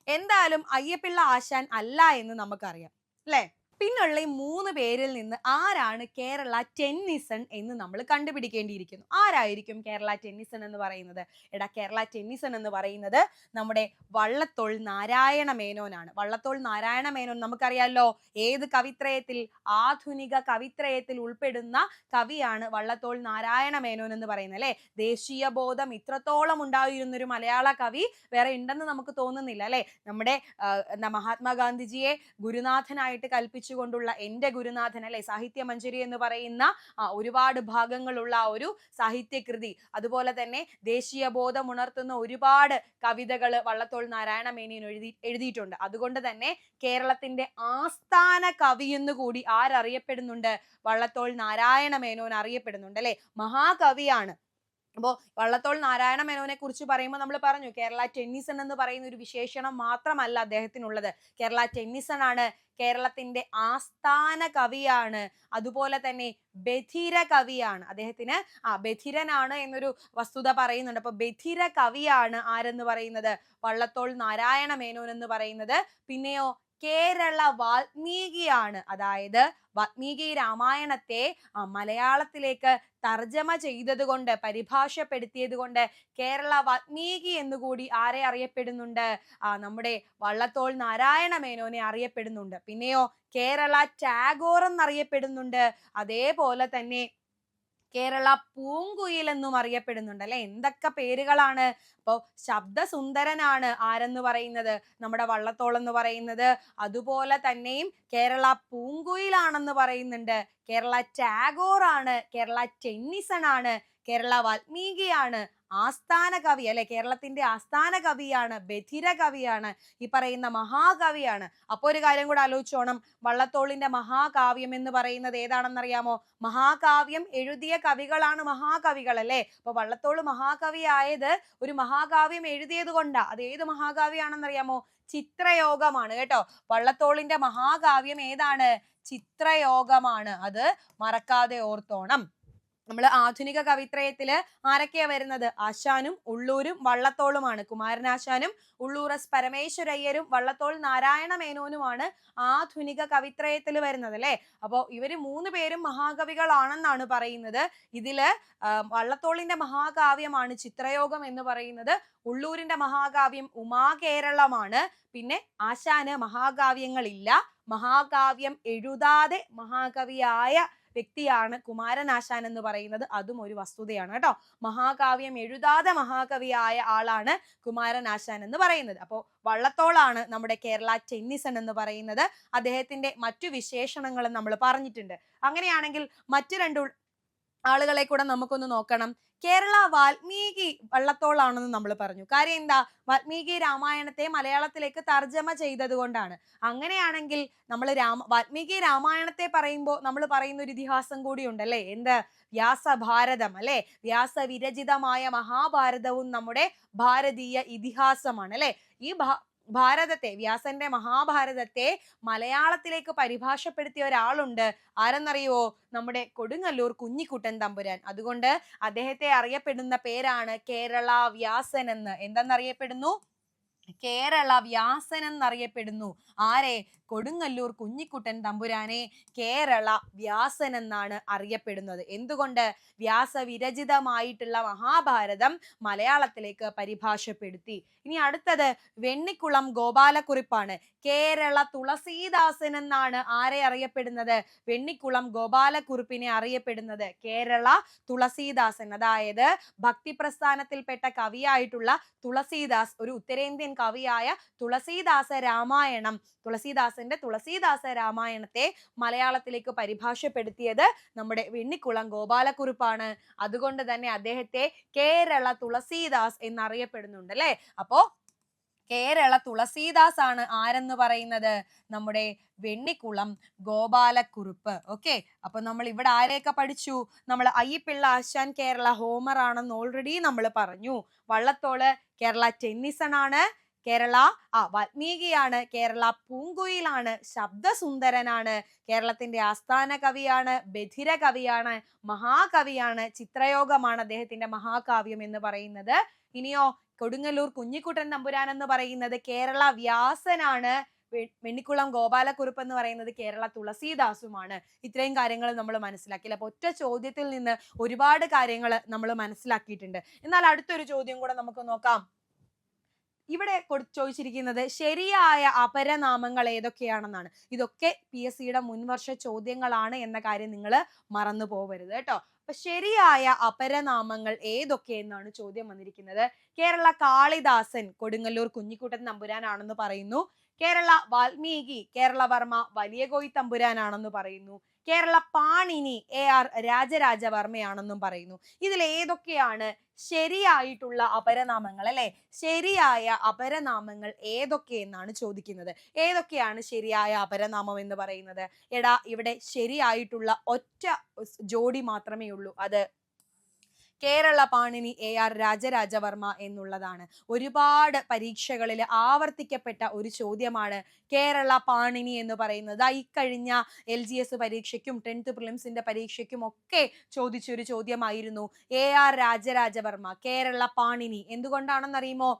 എന്തായാലും അയ്യപ്പിള്ള ആശാൻ അല്ല എന്ന് നമുക്കറിയാം അല്ലേ? പിന്നുള്ള ഈ 3 പേരിൽ നിന്ന് ആരാണ് കേരള ടെന്നിസൺ എന്ന് നമ്മൾ കണ്ടുപിടിക്കേണ്ടിയിരിക്കുന്നു. ആരായിരിക്കും കേരള ടെന്നിസൺ എന്ന് പറയുന്നത്? എടാ, കേരള ടെന്നിസൺ എന്ന് പറയുന്നത് നമ്മുടെ വള്ളത്തോൾ നാരായണ മേനോനാണ്. വള്ളത്തോൾ നാരായണ മേനോൻ നമുക്കറിയാലോ ഏത് കവിത്രയത്തിൽ? ആധുനിക കവിത്രയത്തിൽ ഉൾപ്പെടുന്ന കവിയാണ് വള്ളത്തോൾ നാരായണ മേനോൻ എന്ന് പറയുന്നത് അല്ലെ? ദേശീയ ബോധം ഇത്രത്തോളം ഉണ്ടായിരുന്നൊരു മലയാള കവി വേറെ ഉണ്ടെന്ന് നമുക്ക് തോന്നുന്നില്ല അല്ലെ? നമ്മുടെ മഹാത്മാഗാന്ധിജിയെ ഗുരുനാഥനായിട്ട് കൽപ്പിച്ചുകൊണ്ടുള്ള എൻ്റെ ഗുരുനാഥൻ അല്ലെ, സാഹിത്യമഞ്ജരി എന്ന് പറയുന്ന ഒരുപാട് ഭാഗങ്ങളുള്ള ഒരു സാഹിത്യകൃതി, അതുപോലെ തന്നെ ദേശീയ ബോധം ഉണർത്തുന്ന ഒരുപാട് കവിതകൾ വള്ളത്തോൾ നാരായണ മേനോൻ എഴുതിയിട്ടുണ്ട്. അതുകൊണ്ട് തന്നെ കേരളത്തിന്റെ ആസ്ഥാന കവി എന്ന് കൂടി ആരറിയപ്പെടുന്നുണ്ട്? വള്ളത്തോൾ നാരായണ മേനോൻ അറിയപ്പെടുന്നുണ്ട് അല്ലെ? മഹാകവിയാണ്. അപ്പോൾ വള്ളത്തോൾ നാരായണ മേനോനെ കുറിച്ച് പറയുമ്പോൾ നമ്മൾ പറഞ്ഞു കേരള ടെന്നിസൺ എന്ന് പറയുന്ന ഒരു വിശേഷണം മാത്രമല്ല അദ്ദേഹത്തിനുള്ളത്. കേരള ടെന്നിസൺ ആണ് കേരളത്തിന്റെ ആസ്ഥാന കവിയാണ്. അതുപോലെ തന്നെ ബധിര കവിയാണ്. അദ്ദേഹത്തിന് ബധിരനാണ് എന്നൊരു വസ്തുത പറയുന്നുണ്ട്. അപ്പൊ ബധിര കവിയാണ് ആരെന്ന് പറയുന്നത്? വള്ളത്തോൾ നാരായണ മേനോൻ എന്ന് പറയുന്നത്. പിന്നെയോ കേരള വാൽമീകിയാണ്. അതായത് വാൽമീകി രാമായണത്തെ മലയാളത്തിലേക്ക് തർജ്ജമ ചെയ്തത് കൊണ്ട്, പരിഭാഷപ്പെടുത്തിയത് കൊണ്ട് കേരള വാൽമീകി എന്നുകൂടി ആരെ അറിയപ്പെടുന്നുണ്ട്? നമ്മുടെ വള്ളത്തോൾ നാരായണ മേനോനെ അറിയപ്പെടുന്നുണ്ട്. പിന്നെയോ കേരള ടാഗോർ എന്നറിയപ്പെടുന്നുണ്ട്. അതേപോലെ തന്നെ കേരള പൂങ്കുയിൽ എന്നും അറിയപ്പെടുന്നുണ്ട് അല്ലെ? എന്തൊക്കെ പേരുകളാണ്! അപ്പോ ശബ്ദസുന്ദരനാണ് ആരെന്ന് പറയുന്നത്? നമ്മുടെ വള്ളത്തോൾ എന്ന് പറയുന്നത്. അതുപോലെ തന്നെയും കേരള പൂങ്കുയിലാണെന്ന് പറയുന്നുണ്ട്. കേരള ടാഗോർ ആണ്, കേരള ടെന്നിസൺ ആണ്, കേരള വാൽമീകിയാണ്, ആസ്ഥാന കവി അല്ലെ, കേരളത്തിന്റെ ആസ്ഥാന കവിയാണ്, ബധിര കവിയാണ്, ഈ പറയുന്ന മഹാകവിയാണ്. അപ്പൊ ഒരു കാര്യം കൂടെ ആലോചിച്ചോണം. വള്ളത്തോളിന്റെ മഹാകാവ്യം എന്ന് പറയുന്നത് ഏതാണെന്നറിയാമോ? മഹാകാവ്യം എഴുതിയ കവികളാണ് മഹാകവികൾ അല്ലെ? അപ്പൊ വള്ളത്തോൾ മഹാകവി ആയത് ഒരു മഹാകാവ്യം എഴുതിയത് കൊണ്ടാ. അത് ഏത് മഹാകാവ്യാണെന്നറിയാമോ? ചിത്രയോഗമാണ് കേട്ടോ. വള്ളത്തോളിന്റെ മഹാകാവ്യം ഏതാണ്? ചിത്രയോഗമാണ്. അത് മറക്കാതെ ഓർത്തോണം. നമ്മൾ ആധുനിക കവിത്രയത്തില് ആരൊക്കെയാ വരുന്നത്? ആശാനും ഉള്ളൂരും വള്ളത്തോളുമാണ്. കുമാരനാശാനും ഉള്ളൂർ എസ് പരമേശ്വരയ്യരും വള്ളത്തോൾ നാരായണ മേനോനുമാണ് ആധുനിക കവിത്രയത്തിൽ വരുന്നത് അല്ലെ? അപ്പോൾ ഇവര് 3 പേരും മഹാകവികളാണെന്നാണ് പറയുന്നത്. ഇതില് വള്ളത്തോളിന്റെ മഹാകാവ്യമാണ് ചിത്രയോഗം എന്ന് പറയുന്നത്. ഉള്ളൂരിന്റെ മഹാകാവ്യം ഉമാകേരളമാണ്. പിന്നെ ആശാന് മഹാകാവ്യങ്ങളില്ല. മഹാകാവ്യം എഴുതാതെ മഹാകവിയായ വ്യക്തിയാണ് കുമാരനാശാൻ എന്ന് പറയുന്നത്. അതും ഒരു വസ്തുതയാണ് കേട്ടോ. മഹാകാവ്യം എഴുതാതെ മഹാകവിയായ ആളാണ് കുമാരനാശാൻ എന്ന് പറയുന്നത്. അപ്പോൾ വള്ളത്തോളാണ് നമ്മുടെ കേരള ടെന്നിസൺ എന്ന് പറയുന്നത്. അദ്ദേഹത്തിന്റെ മറ്റു വിശേഷണങ്ങളും നമ്മൾ പറഞ്ഞിട്ടുണ്ട്. അങ്ങനെയാണെങ്കിൽ മറ്റു 2 ആളുകളെ കൂടെ നമുക്കൊന്ന് നോക്കണം. കേരള വാൽമീകി വള്ളത്തോളാണെന്ന് നമ്മൾ പറഞ്ഞു. കാര്യം എന്താ? വാൽമീകി രാമായണത്തെ മലയാളത്തിലേക്ക് തർജ്ജമ ചെയ്തത് കൊണ്ടാണ്. അങ്ങനെയാണെങ്കിൽ നമ്മൾ വാൽമീകി രാമായണത്തെ പറയുമ്പോൾ നമ്മൾ പറയുന്ന ഒരു ഇതിഹാസം കൂടി ഉണ്ടല്ലേ? എന്ത്? വ്യാസഭാരതം അല്ലെ? വ്യാസവിരചിതമായ മഹാഭാരതവും നമ്മുടെ ഭാരതീയ ഇതിഹാസമാണ് അല്ലെ? ഈ ഭാരതത്തെ, വ്യാസന്റെ മഹാഭാരതത്തെ മലയാളത്തിലേക്ക് പരിഭാഷപ്പെടുത്തിയ ഒരാളുണ്ട്. ആരെന്നറിയുവോ? നമ്മുടെ കൊടുങ്ങല്ലൂർ കുഞ്ഞിക്കുട്ടൻ തമ്പുരാൻ. അതുകൊണ്ട് അദ്ദേഹത്തെ അറിയപ്പെടുന്ന പേരാണ് കേരള വ്യാസൻ എന്ന്. എന്തെന്നറിയപ്പെടുന്നു? കേരള വ്യാസൻ എന്നറിയപ്പെടുന്നു. ആരെ? കൊടുങ്ങല്ലൂർ കുഞ്ഞിക്കുട്ടൻ തമ്പുരാനെ കേരള വ്യാസൻ എന്നാണ് അറിയപ്പെടുന്നത്. എന്തുകൊണ്ട്? വ്യാസവിരചിതമായിട്ടുള്ള മഹാഭാരതം മലയാളത്തിലേക്ക് പരിഭാഷപ്പെടുത്തി. ഇനി അടുത്തത് വെണ്ണിക്കുളം ഗോപാലക്കുറിപ്പാണ്. കേരള തുളസീദാസൻ എന്നാണ് ആരെ അറിയപ്പെടുന്നത്? വെണ്ണിക്കുളം ഗോപാലക്കുറിപ്പിനെ അറിയപ്പെടുന്നത് കേരള തുളസീദാസൻ. അതായത് ഭക്തിപ്രസ്ഥാനത്തിൽപ്പെട്ട കവിയായിട്ടുള്ള തുളസീദാസ്, ഒരു ഉത്തരേന്ത്യൻ കവിയായ തുളസീദാസ രാമായണം, തുളസീദാസന്റെ തുളസീദാസ രാമായണത്തെ മലയാളത്തിലേക്ക് പരിഭാഷപ്പെടുത്തിയത് നമ്മുടെ വെണ്ണിക്കുളം ഗോപാലക്കുറിപ്പാണ്. അതുകൊണ്ട് തന്നെ അദ്ദേഹത്തെ കേരള തുളസീദാസ് എന്നറിയപ്പെടുന്നുണ്ട് അല്ലെ. അപ്പോ കേരള തുളസീദാസ് ആണ് ആരെന്ന് പറയുന്നത്? നമ്മുടെ വെണ്ണിക്കുളം ഗോപാലക്കുറുപ്പ്. ഓക്കെ, അപ്പൊ നമ്മൾ ഇവിടെ ആരെയൊക്കെ പഠിച്ചു? നമ്മൾ അയ്യപ്പിള്ള ആശാൻ കേരള ഹോമർ ആണെന്ന് ഓൾറെഡി നമ്മൾ പറഞ്ഞു. വള്ളത്തോള് കേരള ടെന്നിസൺ ആണ്. കേരള വാൽമീകിയാണ്. കേരള പൂങ്കുയിലാണ്. ശബ്ദസുന്ദരനാണ്. കേരളത്തിന്റെ ആസ്ഥാന കവിയാണ്. ബധിര കവിയാണ്. മഹാകവിയാണ്. ചിത്രയോഗമാണ് അദ്ദേഹത്തിന്റെ മഹാകാവ്യം എന്ന് പറയുന്നത്. ഇനിയോ കൊടുങ്ങല്ലൂർ കുഞ്ഞിക്കുട്ടൻ തമ്പുരാൻ എന്ന് പറയുന്നത് കേരള വ്യാസനാണ്. വെണ്ണിക്കുളം ഗോപാലക്കുറുപ്പ് എന്ന് പറയുന്നത് കേരള തുളസീദാസുമാണ്. ഇത്രയും കാര്യങ്ങൾ നമ്മൾ മനസ്സിലാക്കിയില്ല. അപ്പൊ ഒറ്റ ചോദ്യത്തിൽ നിന്ന് ഒരുപാട് കാര്യങ്ങൾ നമ്മൾ മനസ്സിലാക്കിയിട്ടുണ്ട്. എന്നാൽ അടുത്തൊരു ചോദ്യം കൂടെ നമുക്ക് നോക്കാം. ഇവിടെ ചോദിച്ചിരിക്കുന്നത് ശരിയായ അപരനാമങ്ങൾ ഏതൊക്കെയാണെന്നാണ്. ഇതൊക്കെ PSCയുടെ മുൻവർഷ ചോദ്യങ്ങളാണ് എന്ന കാര്യം നിങ്ങൾ മറന്നു പോകരുത് കേട്ടോ. അപ്പൊ ശരിയായ അപരനാമങ്ങൾ ഏതൊക്കെ എന്നാണ് ചോദ്യം വന്നിരിക്കുന്നത്. കേരള കാളിദാസൻ കൊടുങ്ങല്ലൂർ കുഞ്ഞിക്കുട്ടൻ തമ്പുരാനാണെന്ന് പറയുന്നു. കേരള വാൽമീകി കേരള വർമ്മ വലിയ കോയി തമ്പുരാനാണെന്ന് പറയുന്നു. കേരള പാണിനി AR രാജരാജവർമ്മയാണെന്നും പറയുന്നു. ഇതിൽ ഏതൊക്കെയാണ് ശരിയായിട്ടുള്ള അപരനാമങ്ങൾ അല്ലെ? ശരിയായ അപരനാമങ്ങൾ ഏതൊക്കെ എന്നാണ് ചോദിക്കുന്നത്. ഏതൊക്കെയാണ് ശരിയായ അപരനാമം എന്ന് പറയുന്നത്? എടാ, ഇവിടെ ശരിയായിട്ടുള്ള ഒറ്റ ജോഡി മാത്രമേ ഉള്ളൂ. അത് കേരള പാണിനി AR രാജരാജവർമ്മ എന്നുള്ളതാണ്. ഒരുപാട് പരീക്ഷകളിൽ ആവർത്തിക്കപ്പെട്ട ഒരു ചോദ്യമാണ് കേരള പാണിനി എന്ന് പറയുന്നത്. ഇക്കഴിഞ്ഞ LGS പരീക്ഷയ്ക്കും 10th പ്രിലിംസിന്റെ പരീക്ഷയ്ക്കും ഒക്കെ ചോദിച്ചൊരു ചോദ്യമായിരുന്നു AR രാജരാജവർമ്മ കേരള പാണിനി. എന്തുകൊണ്ടാണെന്നറിയുമോ?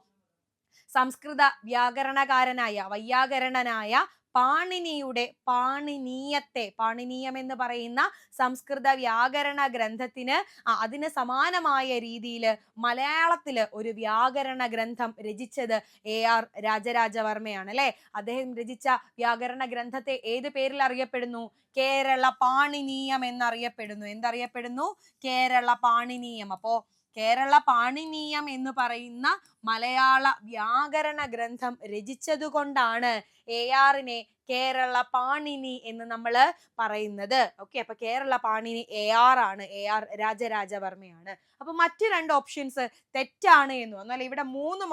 സംസ്കൃത വ്യാകരണകാരനായ വൈയാകരണനായ പാണിനിയുടെ പാണിനീയം എന്ന് പറയുന്ന സംസ്കൃത വ്യാകരണ ഗ്രന്ഥത്തിന് അതിന് സമാനമായ രീതിയിൽ മലയാളത്തില് ഒരു വ്യാകരണ ഗ്രന്ഥം രചിച്ചത് AR രാജരാജവർമ്മയാണ് അല്ലെ. അദ്ദേഹം രചിച്ച വ്യാകരണ ഗ്രന്ഥത്തെ ഏത് പേരിൽ അറിയപ്പെടുന്നു? കേരള പാണിനീയം എന്നറിയപ്പെടുന്നു. എന്തറിയപ്പെടുന്നു? കേരള പാണിനീയം. അപ്പോ കേരള പാണിനീയം എന്ന് പറയുന്ന മലയാള വ്യാകരണ ഗ്രന്ഥം രചിച്ചതുകൊണ്ടാണ് ARനെ കേരള പാണിനി എന്ന് നമ്മൾ പറയുന്നത്. ഓക്കെ, അപ്പൊ കേരള പാണിനി AR ആണ്. AR രാജരാജവർമ്മയാണ്. അപ്പൊ മറ്റു രണ്ട് ഓപ്ഷൻസ് തെറ്റാണ് എന്ന് വന്നാൽ ഇവിടെ മൂന്ന്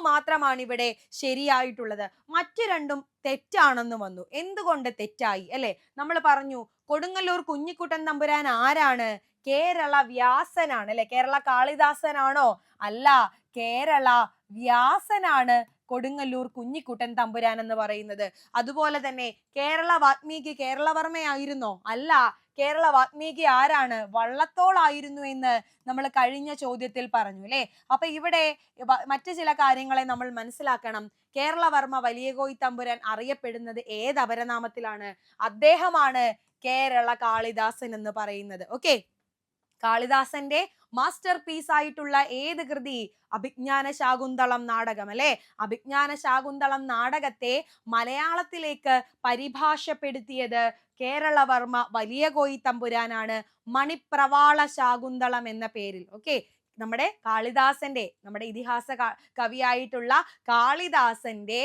മാത്രമാണ് ഇവിടെ ശരിയായിട്ടുള്ളത്. മറ്റു രണ്ടും തെറ്റാണെന്ന് വന്നു. എന്തുകൊണ്ട് തെറ്റായി അല്ലെ? നമ്മൾ പറഞ്ഞു കൊടുങ്ങല്ലൂർ കുഞ്ഞിക്കുട്ടൻ തമ്പുരാൻ ആരാണ്? കേരള വ്യാസനാണ് അല്ലെ. കേരള കാളിദാസനാണോ? അല്ല, കേരള വ്യാസനാണ് കൊടുങ്ങല്ലൂർ കുഞ്ഞിക്കുട്ടൻ തമ്പുരാൻ എന്ന് പറയുന്നത്. അതുപോലെ തന്നെ കേരള വാൽമീകി കേരളവർമ്മയായിരുന്നോ? അല്ല, കേരള വാൽമീകി ആരാണ്? വള്ളത്തോളായിരുന്നു എന്ന് നമ്മൾ കഴിഞ്ഞ ചോദ്യത്തിൽ പറഞ്ഞു അല്ലെ. അപ്പൊ ഇവിടെ മറ്റു ചില കാര്യങ്ങളെ നമ്മൾ മനസ്സിലാക്കണം. കേരളവർമ്മ വലിയ കോയി തമ്പുരാൻ അറിയപ്പെടുന്നത് ഏത് അപരനാമത്തിലാണ്? അദ്ദേഹമാണ് കേരള കാളിദാസൻ എന്ന് പറയുന്നത്. ഓക്കെ, കാളിദാസന്റെ മാസ്റ്റർ പീസ് ആയിട്ടുള്ള ഏത് കൃതി? അഭിജ്ഞാന ശാകുന്തളം നാടകം അല്ലെ. അഭിജ്ഞാന ശാകുന്തളം നാടകത്തെ മലയാളത്തിലേക്ക് പരിഭാഷപ്പെടുത്തിയത് കേരളവർമ്മ വലിയ കോയി തമ്പുരാനാണ്, മണിപ്രവാള ശാകുന്തളം എന്ന പേരിൽ. ഓക്കെ, നമ്മുടെ കാളിദാസന്റെ, നമ്മുടെ ഇതിഹാസ കവിയായിട്ടുള്ള കാളിദാസന്റെ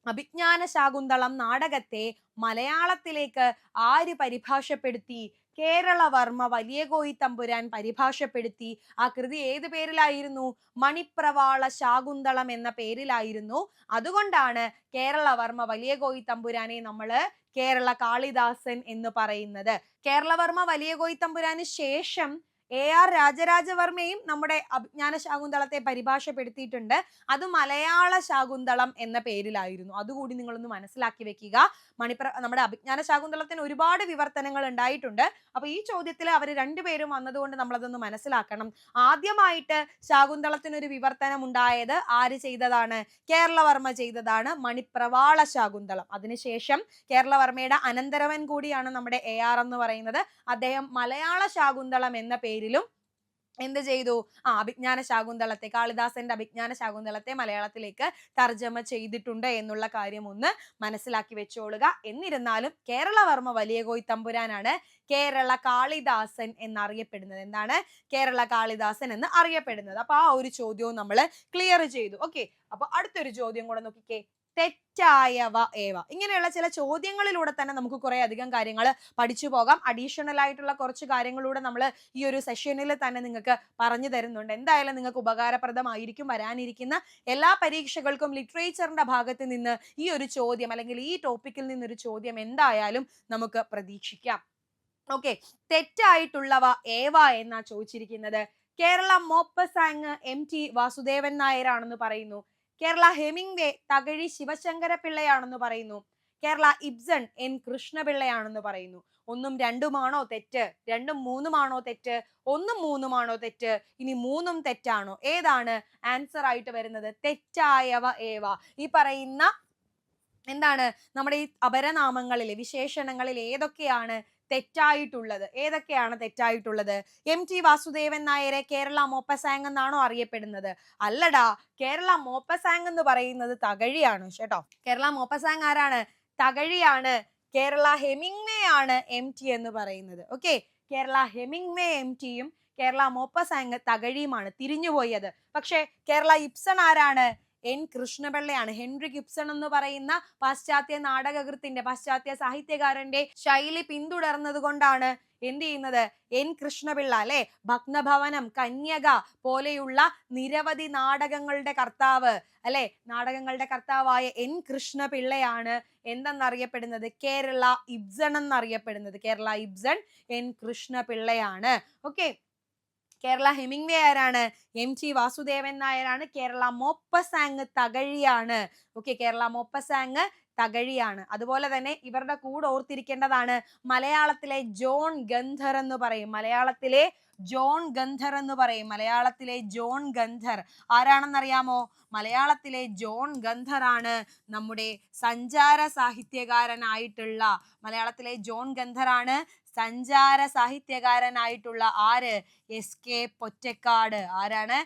അഭിജ്ഞാന ശാകുന്തളം നാടകത്തെ മലയാളത്തിലേക്ക് ആര് പരിഭാഷപ്പെടുത്തി? കേരളവർമ്മ വലിയ കോയി തമ്പുരാൻ പരിഭാഷപ്പെടുത്തി. ആ കൃതി ഏത് പേരിലായിരുന്നു? മണിപ്രവാള ശാകുന്തളം എന്ന പേരിലായിരുന്നു. അതുകൊണ്ടാണ് കേരളവർമ്മ വലിയ കോയി തമ്പുരാനെ നമ്മള് കേരള കാളിദാസൻ എന്ന് പറയുന്നത്. കേരളവർമ്മ വലിയ കോയി തമ്പുരാന് ശേഷം AR രാജരാജവർമ്മയും നമ്മുടെ അഭിജ്ഞാന ശാകുന്തളത്തെ പരിഭാഷപ്പെടുത്തിയിട്ടുണ്ട്. അത് മലയാള ശാകുന്തളം എന്ന പേരിലായിരുന്നു. അതുകൂടി നിങ്ങളൊന്ന് മനസ്സിലാക്കി വെക്കുക. നമ്മുടെ അഭിജ്ഞാന ശാകുന്തളത്തിന് ഒരുപാട് വിവർത്തനങ്ങൾ ഉണ്ടായിട്ടുണ്ട്. അപ്പൊ ഈ ചോദ്യത്തിൽ അവർ രണ്ടുപേരും വന്നതുകൊണ്ട് നമ്മളതൊന്ന് മനസ്സിലാക്കണം. ആദ്യമായിട്ട് ശാകുന്തളത്തിന് ഒരു വിവർത്തനം ഉണ്ടായത് ആര് ചെയ്തതാണ്? കേരളവർമ്മ ചെയ്തതാണ്, മണിപ്രവാള ശാകുന്തളം. അതിനുശേഷം കേരളവർമ്മയുടെ അനന്തരവൻ കൂടിയാണ് നമ്മുടെ AR എന്ന് പറയുന്നത്. അദ്ദേഹം മലയാള ശാകുന്തളം എന്ന പേരിലും എന്ത് ചെയ്തു? അഭിജ്ഞാന ശാകുന്തളത്തെ, കാളിദാസന്റെ അഭിജ്ഞാന ശാകുന്തളത്തെ മലയാളത്തിലേക്ക് തർജ്ജമ ചെയ്തിട്ടുണ്ട് എന്നുള്ള കാര്യം ഒന്ന് മനസ്സിലാക്കി വെച്ചോളുക. എന്നിരുന്നാലും കേരളവർമ്മ വലിയ കോയി തമ്പുരാനാണ് കേരള കാളിദാസൻ എന്നറിയപ്പെടുന്നത്. എന്താണ്? കേരള കാളിദാസൻ എന്ന് അറിയപ്പെടുന്നത്. അപ്പൊ ആ ഒരു ചോദ്യവും നമ്മൾ ക്ലിയർ ചെയ്തു. ഓക്കെ, അപ്പൊ അടുത്തൊരു ചോദ്യം കൂടെ നോക്കിക്കേ. തെറ്റായവ ഏവ. ഇങ്ങനെയുള്ള ചില ചോദ്യങ്ങളിലൂടെ തന്നെ നമുക്ക് കുറെ അധികം കാര്യങ്ങൾ പഠിച്ചു പോകാം. അഡീഷണൽ ആയിട്ടുള്ള കുറച്ച് കാര്യങ്ങളൂടെ നമ്മൾ ഈ ഒരു സെഷനിൽ തന്നെ നിങ്ങൾക്ക് പറഞ്ഞു തരുന്നുണ്ട്. എന്തായാലും നിങ്ങൾക്ക് ഉപകാരപ്രദമായിരിക്കും. വരാനിരിക്കുന്ന എല്ലാ പരീക്ഷകൾക്കും ലിറ്ററേച്ചറിന്റെ ഭാഗത്ത് നിന്ന് ഈ ഒരു ചോദ്യം അല്ലെങ്കിൽ ഈ ടോപ്പിക്കിൽ നിന്നൊരു ചോദ്യം എന്തായാലും നമുക്ക് പ്രതീക്ഷിക്കാം. ഓക്കെ, തെറ്റായിട്ടുള്ളവ ഏവ എന്നാ ചോദിച്ചിരിക്കുന്നത്. കേരള മോപ്പസാങ് MT വാസുദേവൻ നായരാണെന്ന് പറയുന്നു. കേരള ഹെമിംഗ്വേ തകഴി ശിവശങ്കര പിള്ളയാണെന്ന് പറയുന്നു. കേരള ഇബ്സൺ N കൃഷ്ണപിള്ളയാണെന്ന് പറയുന്നു. 1ഉം 2ഉമാണോ തെറ്റ്? 2ഉം 3ഉമാണോ തെറ്റ്? 1ഉം 3ഉമാണോ തെറ്റ്? ഇനി 3ഉം തെറ്റാണോ? ഏതാണ് ആൻസർ ആയിട്ട് വരുന്നത്? തെറ്റായവ ഏവ. ഈ പറയുന്ന എന്താണ് നമ്മുടെ ഈ അപരനാമങ്ങളിൽ, വിശേഷണങ്ങളിൽ ഏതൊക്കെയാണ് തെറ്റായിട്ടുള്ളത്? ഏതൊക്കെയാണ് തെറ്റായിട്ടുള്ളത്? MT വാസുദേവൻ നായരെ കേരള മോപ്പസാങ് എന്നാണോ അറിയപ്പെടുന്നത്? അല്ലടാ, കേരള മോപ്പസാങ് എന്ന് പറയുന്നത് തകഴിയാണ് കേട്ടോ. കേരള മോപ്പസാങ് ആരാണ്? തകഴിയാണ്. കേരള ഹെമിംഗ്വേ ആണ് MT എന്ന് പറയുന്നത്. ഓക്കെ, കേരള ഹെമിംഗ്വേ MTയും കേരള മോപ്പസാങ് തകഴിയുമാണ്. തിരിഞ്ഞുപോയത്. പക്ഷെ കേരള ഇബ്സൺ ആരാണ്? N കൃഷ്ണപിള്ളയാണ്. ഹെൻറിക് ഇബ്സൺ എന്ന് പറയുന്ന പാശ്ചാത്യ നാടകകൃത്തിന്റെ, പാശ്ചാത്യ സാഹിത്യകാരന്റെ ശൈലി പിന്തുടർന്നത് കൊണ്ടാണ് എന്ത് ചെയ്യുന്നത്? N കൃഷ്ണപിള്ള അല്ലെ, ഭഗ്നഭവനം, കന്യക പോലെയുള്ള നിരവധി നാടകങ്ങളുടെ കർത്താവ് അല്ലെ, നാടകങ്ങളുടെ കർത്താവായ N കൃഷ്ണപിള്ളയാണ് എന്തെന്നറിയപ്പെടുന്നത്? കേരള ഇബ്സൺ എന്നറിയപ്പെടുന്നത്. കേരള ഇബ്സൺ N കൃഷ്ണപിള്ളയാണ്. ഓക്കെ, കേരള ഹെമിംഗ്വേ ആരാണ്? MT വാസുദേവൻ നായരാണ്. കേരള മോപ്പസാങ് തകഴിയാണ്. ഓക്കെ, കേരള മോപ്പസാങ് തകഴിയാണ്. അതുപോലെ തന്നെ ഇവരുടെ കൂടെ ഓർത്തിരിക്കേണ്ടതാണ് മലയാളത്തിലെ ജോൺ ഗന്ധർ എന്ന് പറയും. മലയാളത്തിലെ ജോൺ ഗന്ധർ എന്ന് പറയും. മലയാളത്തിലെ ജോൺ ഗന്ധർ ആരാണെന്നറിയാമോ? മലയാളത്തിലെ ജോൺ ഗന്ധർ ആണ് നമ്മുടെ സഞ്ചാര സാഹിത്യകാരനായിട്ടുള്ള, മലയാളത്തിലെ ജോൺ ഗന്ധർ ആണ് സഞ്ചാര സാഹിത്യകാരനായിട്ടുള്ള ആര്? SK പൊറ്റക്കാട്. ആരാണ്?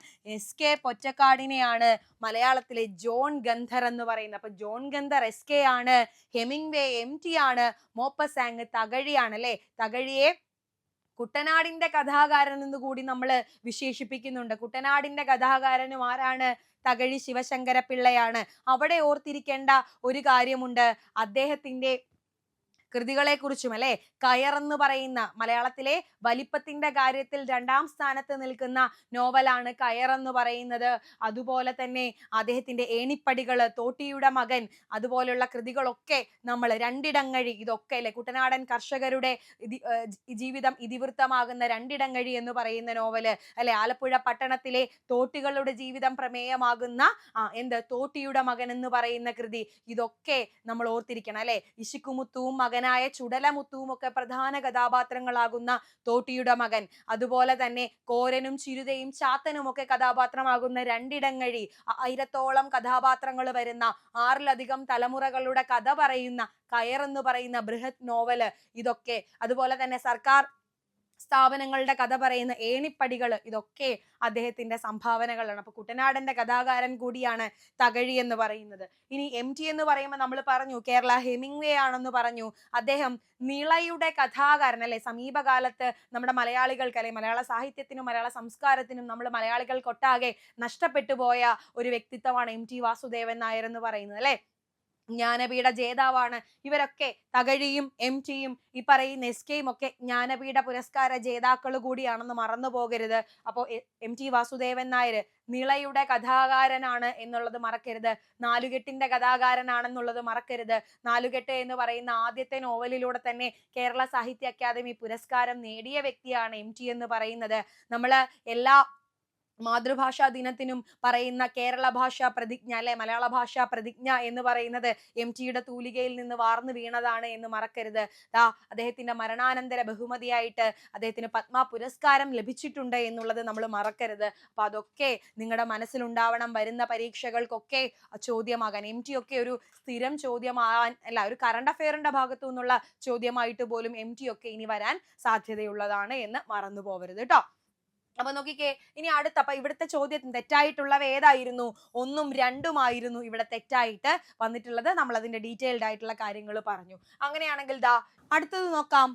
SK പൊറ്റക്കാടിനെയാണ് മലയാളത്തിലെ ജോൺ ഗന്ധർ എന്ന് പറയുന്നത്. അപ്പൊ ജോൺ ഗന്ധർ SK ആണ്, ഹെമിംഗ്വേ MT ആണ്, മോപ്പസാങ് തകഴിയാണ് അല്ലെ. തകഴിയെ കുട്ടനാടിന്റെ കഥാകാരൻ എന്ന് കൂടി നമ്മൾ വിശേഷിപ്പിക്കുന്നുണ്ട്. കുട്ടനാടിന്റെ കഥാകാരനും ആരാണ്? തകഴി ശിവശങ്കര പിള്ളയാണ്. അവിടെ ഓർത്തിരിക്കേണ്ട ഒരു കാര്യമുണ്ട്. അദ്ദേഹത്തിന്റെ കൃതികളെ കുറിച്ചും അല്ലെ. കയർ എന്ന് പറയുന്ന മലയാളത്തിലെ വലിപ്പത്തിന്റെ കാര്യത്തിൽ 2ാം സ്ഥാനത്ത് നിൽക്കുന്ന നോവലാണ് കയർ എന്ന് പറയുന്നത്. അതുപോലെ തന്നെ അദ്ദേഹത്തിന്റെ ഏണിപ്പടികള്, തോട്ടിയുടെ മകൻ, അതുപോലുള്ള കൃതികളൊക്കെ നമ്മൾ, രണ്ടിടങ്ങഴി, ഇതൊക്കെ അല്ലെ കുട്ടനാടൻ കർഷകരുടെ ജീവിതം ഇതിവൃത്തമാകുന്ന രണ്ടിടങ്ങഴി എന്ന് പറയുന്ന നോവല് അല്ലെ. ആലപ്പുഴ പട്ടണത്തിലെ തോട്ടികളുടെ ജീവിതം പ്രമേയമാകുന്ന തോട്ടിയുടെ മകൻ എന്ന് പറയുന്ന കൃതി, ഇതൊക്കെ നമ്മൾ ഓർത്തിരിക്കണം അല്ലെ. ഇശിക്കുമുത്തുവും മകനായ ചുടലമുത്തുവും ഒക്കെ പ്രധാന കഥാപാത്രങ്ങളാകുന്ന തോട്ടിയുടെ മകൻ, അതുപോലെ തന്നെ കോരനും ചിരുതയും ചാത്തനും ഒക്കെ കഥാപാത്രമാകുന്ന രണ്ടിടങ്ങഴി, 1000ഓളം കഥാപാത്രങ്ങൾ വരുന്ന 6ലധികം തലമുറകളുടെ കഥ പറയുന്ന കയർ എന്ന് പറയുന്ന ബൃഹത് നോവല്, ഇതൊക്കെ, അതുപോലെ തന്നെ സർക്കാർ സ്ഥാപനങ്ങളുടെ കഥ പറയുന്ന ഏണിപ്പടികൾ, ഇതൊക്കെ അദ്ദേഹത്തിന്റെ സംഭാവനകളാണ്. അപ്പൊ കുട്ടനാടന്റെ കഥാകാരൻ കൂടിയാണ് തകഴി എന്ന് പറയുന്നത്. ഇനി MT എന്ന് പറയുമ്പോൾ നമ്മൾ പറഞ്ഞു കേരള ഹെമിംഗ്വേ ആണെന്ന് പറഞ്ഞു. അദ്ദേഹം നിളയുടെ കഥാകാരൻ അല്ലെ. സമീപകാലത്ത് നമ്മുടെ മലയാളികൾക്ക് അല്ലെ, മലയാള സാഹിത്യത്തിനും മലയാള സംസ്കാരത്തിനും നമ്മൾ മലയാളികൾക്കൊട്ടാകെ നഷ്ടപ്പെട്ടു പോയ ഒരു വ്യക്തിത്വമാണ് MT വാസുദേവൻ നായർ എന്ന് പറയുന്നത് അല്ലെ. ജ്ഞാനപീഠ ജേതാവാണ്. ഇവരൊക്കെ തകഴിയും MTയും ഈ പറയുന്ന SKയും ഒക്കെ ജ്ഞാനപീഠ പുരസ്കാര ജേതാക്കൾ കൂടിയാണെന്ന് മറന്നു പോകരുത്. അപ്പോൾ MT വാസുദേവൻ നായർ നിളയുടെ കഥാകാരനാണ് എന്നുള്ളത് മറക്കരുത്. നാലുകെട്ടിന്റെ കഥാകാരനാണെന്നുള്ളത് മറക്കരുത്. നാലുകെട്ട് എന്ന് പറയുന്ന ആദ്യത്തെ നോവലിലൂടെ തന്നെ കേരള സാഹിത്യ അക്കാദമി പുരസ്കാരം നേടിയ വ്യക്തിയാണ് MT എന്ന് പറയുന്നത്. നമ്മള് എല്ലാ മാതൃഭാഷാ ദിനത്തിനും പറയുന്ന കേരള ഭാഷാ പ്രതിജ്ഞ അല്ലെ, മലയാള ഭാഷാ പ്രതിജ്ഞ എന്ന് പറയുന്നത് MTയുടെ തൂലികയിൽ നിന്ന് വാർന്നു വീണതാണ് എന്ന് മറക്കരുത്. അദ്ദേഹത്തിന്റെ മരണാനന്തര ബഹുമതിയായിട്ട് അദ്ദേഹത്തിന് പത്മ പുരസ്കാരം ലഭിച്ചിട്ടുണ്ട് എന്നുള്ളത് നമ്മൾ മറക്കരുത്. അപ്പൊ അതൊക്കെ നിങ്ങളുടെ മനസ്സിലുണ്ടാവണം. വരുന്ന പരീക്ഷകൾക്കൊക്കെ ചോദ്യമാകാൻ, MT ഒക്കെ ഒരു സ്ഥിരം ചോദ്യമാകാൻ അല്ല, ഒരു കറണ്ട് അഫെയറിന്റെ ഭാഗത്തു നിന്നുള്ള ചോദ്യമായിട്ട് പോലും MT ഒക്കെ ഇനി വരാൻ സാധ്യതയുള്ളതാണ് എന്ന് മറന്നു പോകരുത് കേട്ടോ. അപ്പൊ നോക്കിക്കേ, ഇനി അടുത്ത, അപ്പൊ ഇവിടുത്തെ ചോദ്യത്തിന് തെറ്റായിട്ടുള്ളവ ഏതായിരുന്നു? 1ഉം 2ഉം ആയിരുന്നു ഇവിടെ തെറ്റായിട്ട് വന്നിട്ടുള്ളത്. നമ്മൾ അതിന്റെ ഡീറ്റെയിൽഡ് ആയിട്ടുള്ള കാര്യങ്ങൾ പറഞ്ഞു. അങ്ങനെയാണെങ്കിൽ അടുത്തത് നോക്കാം.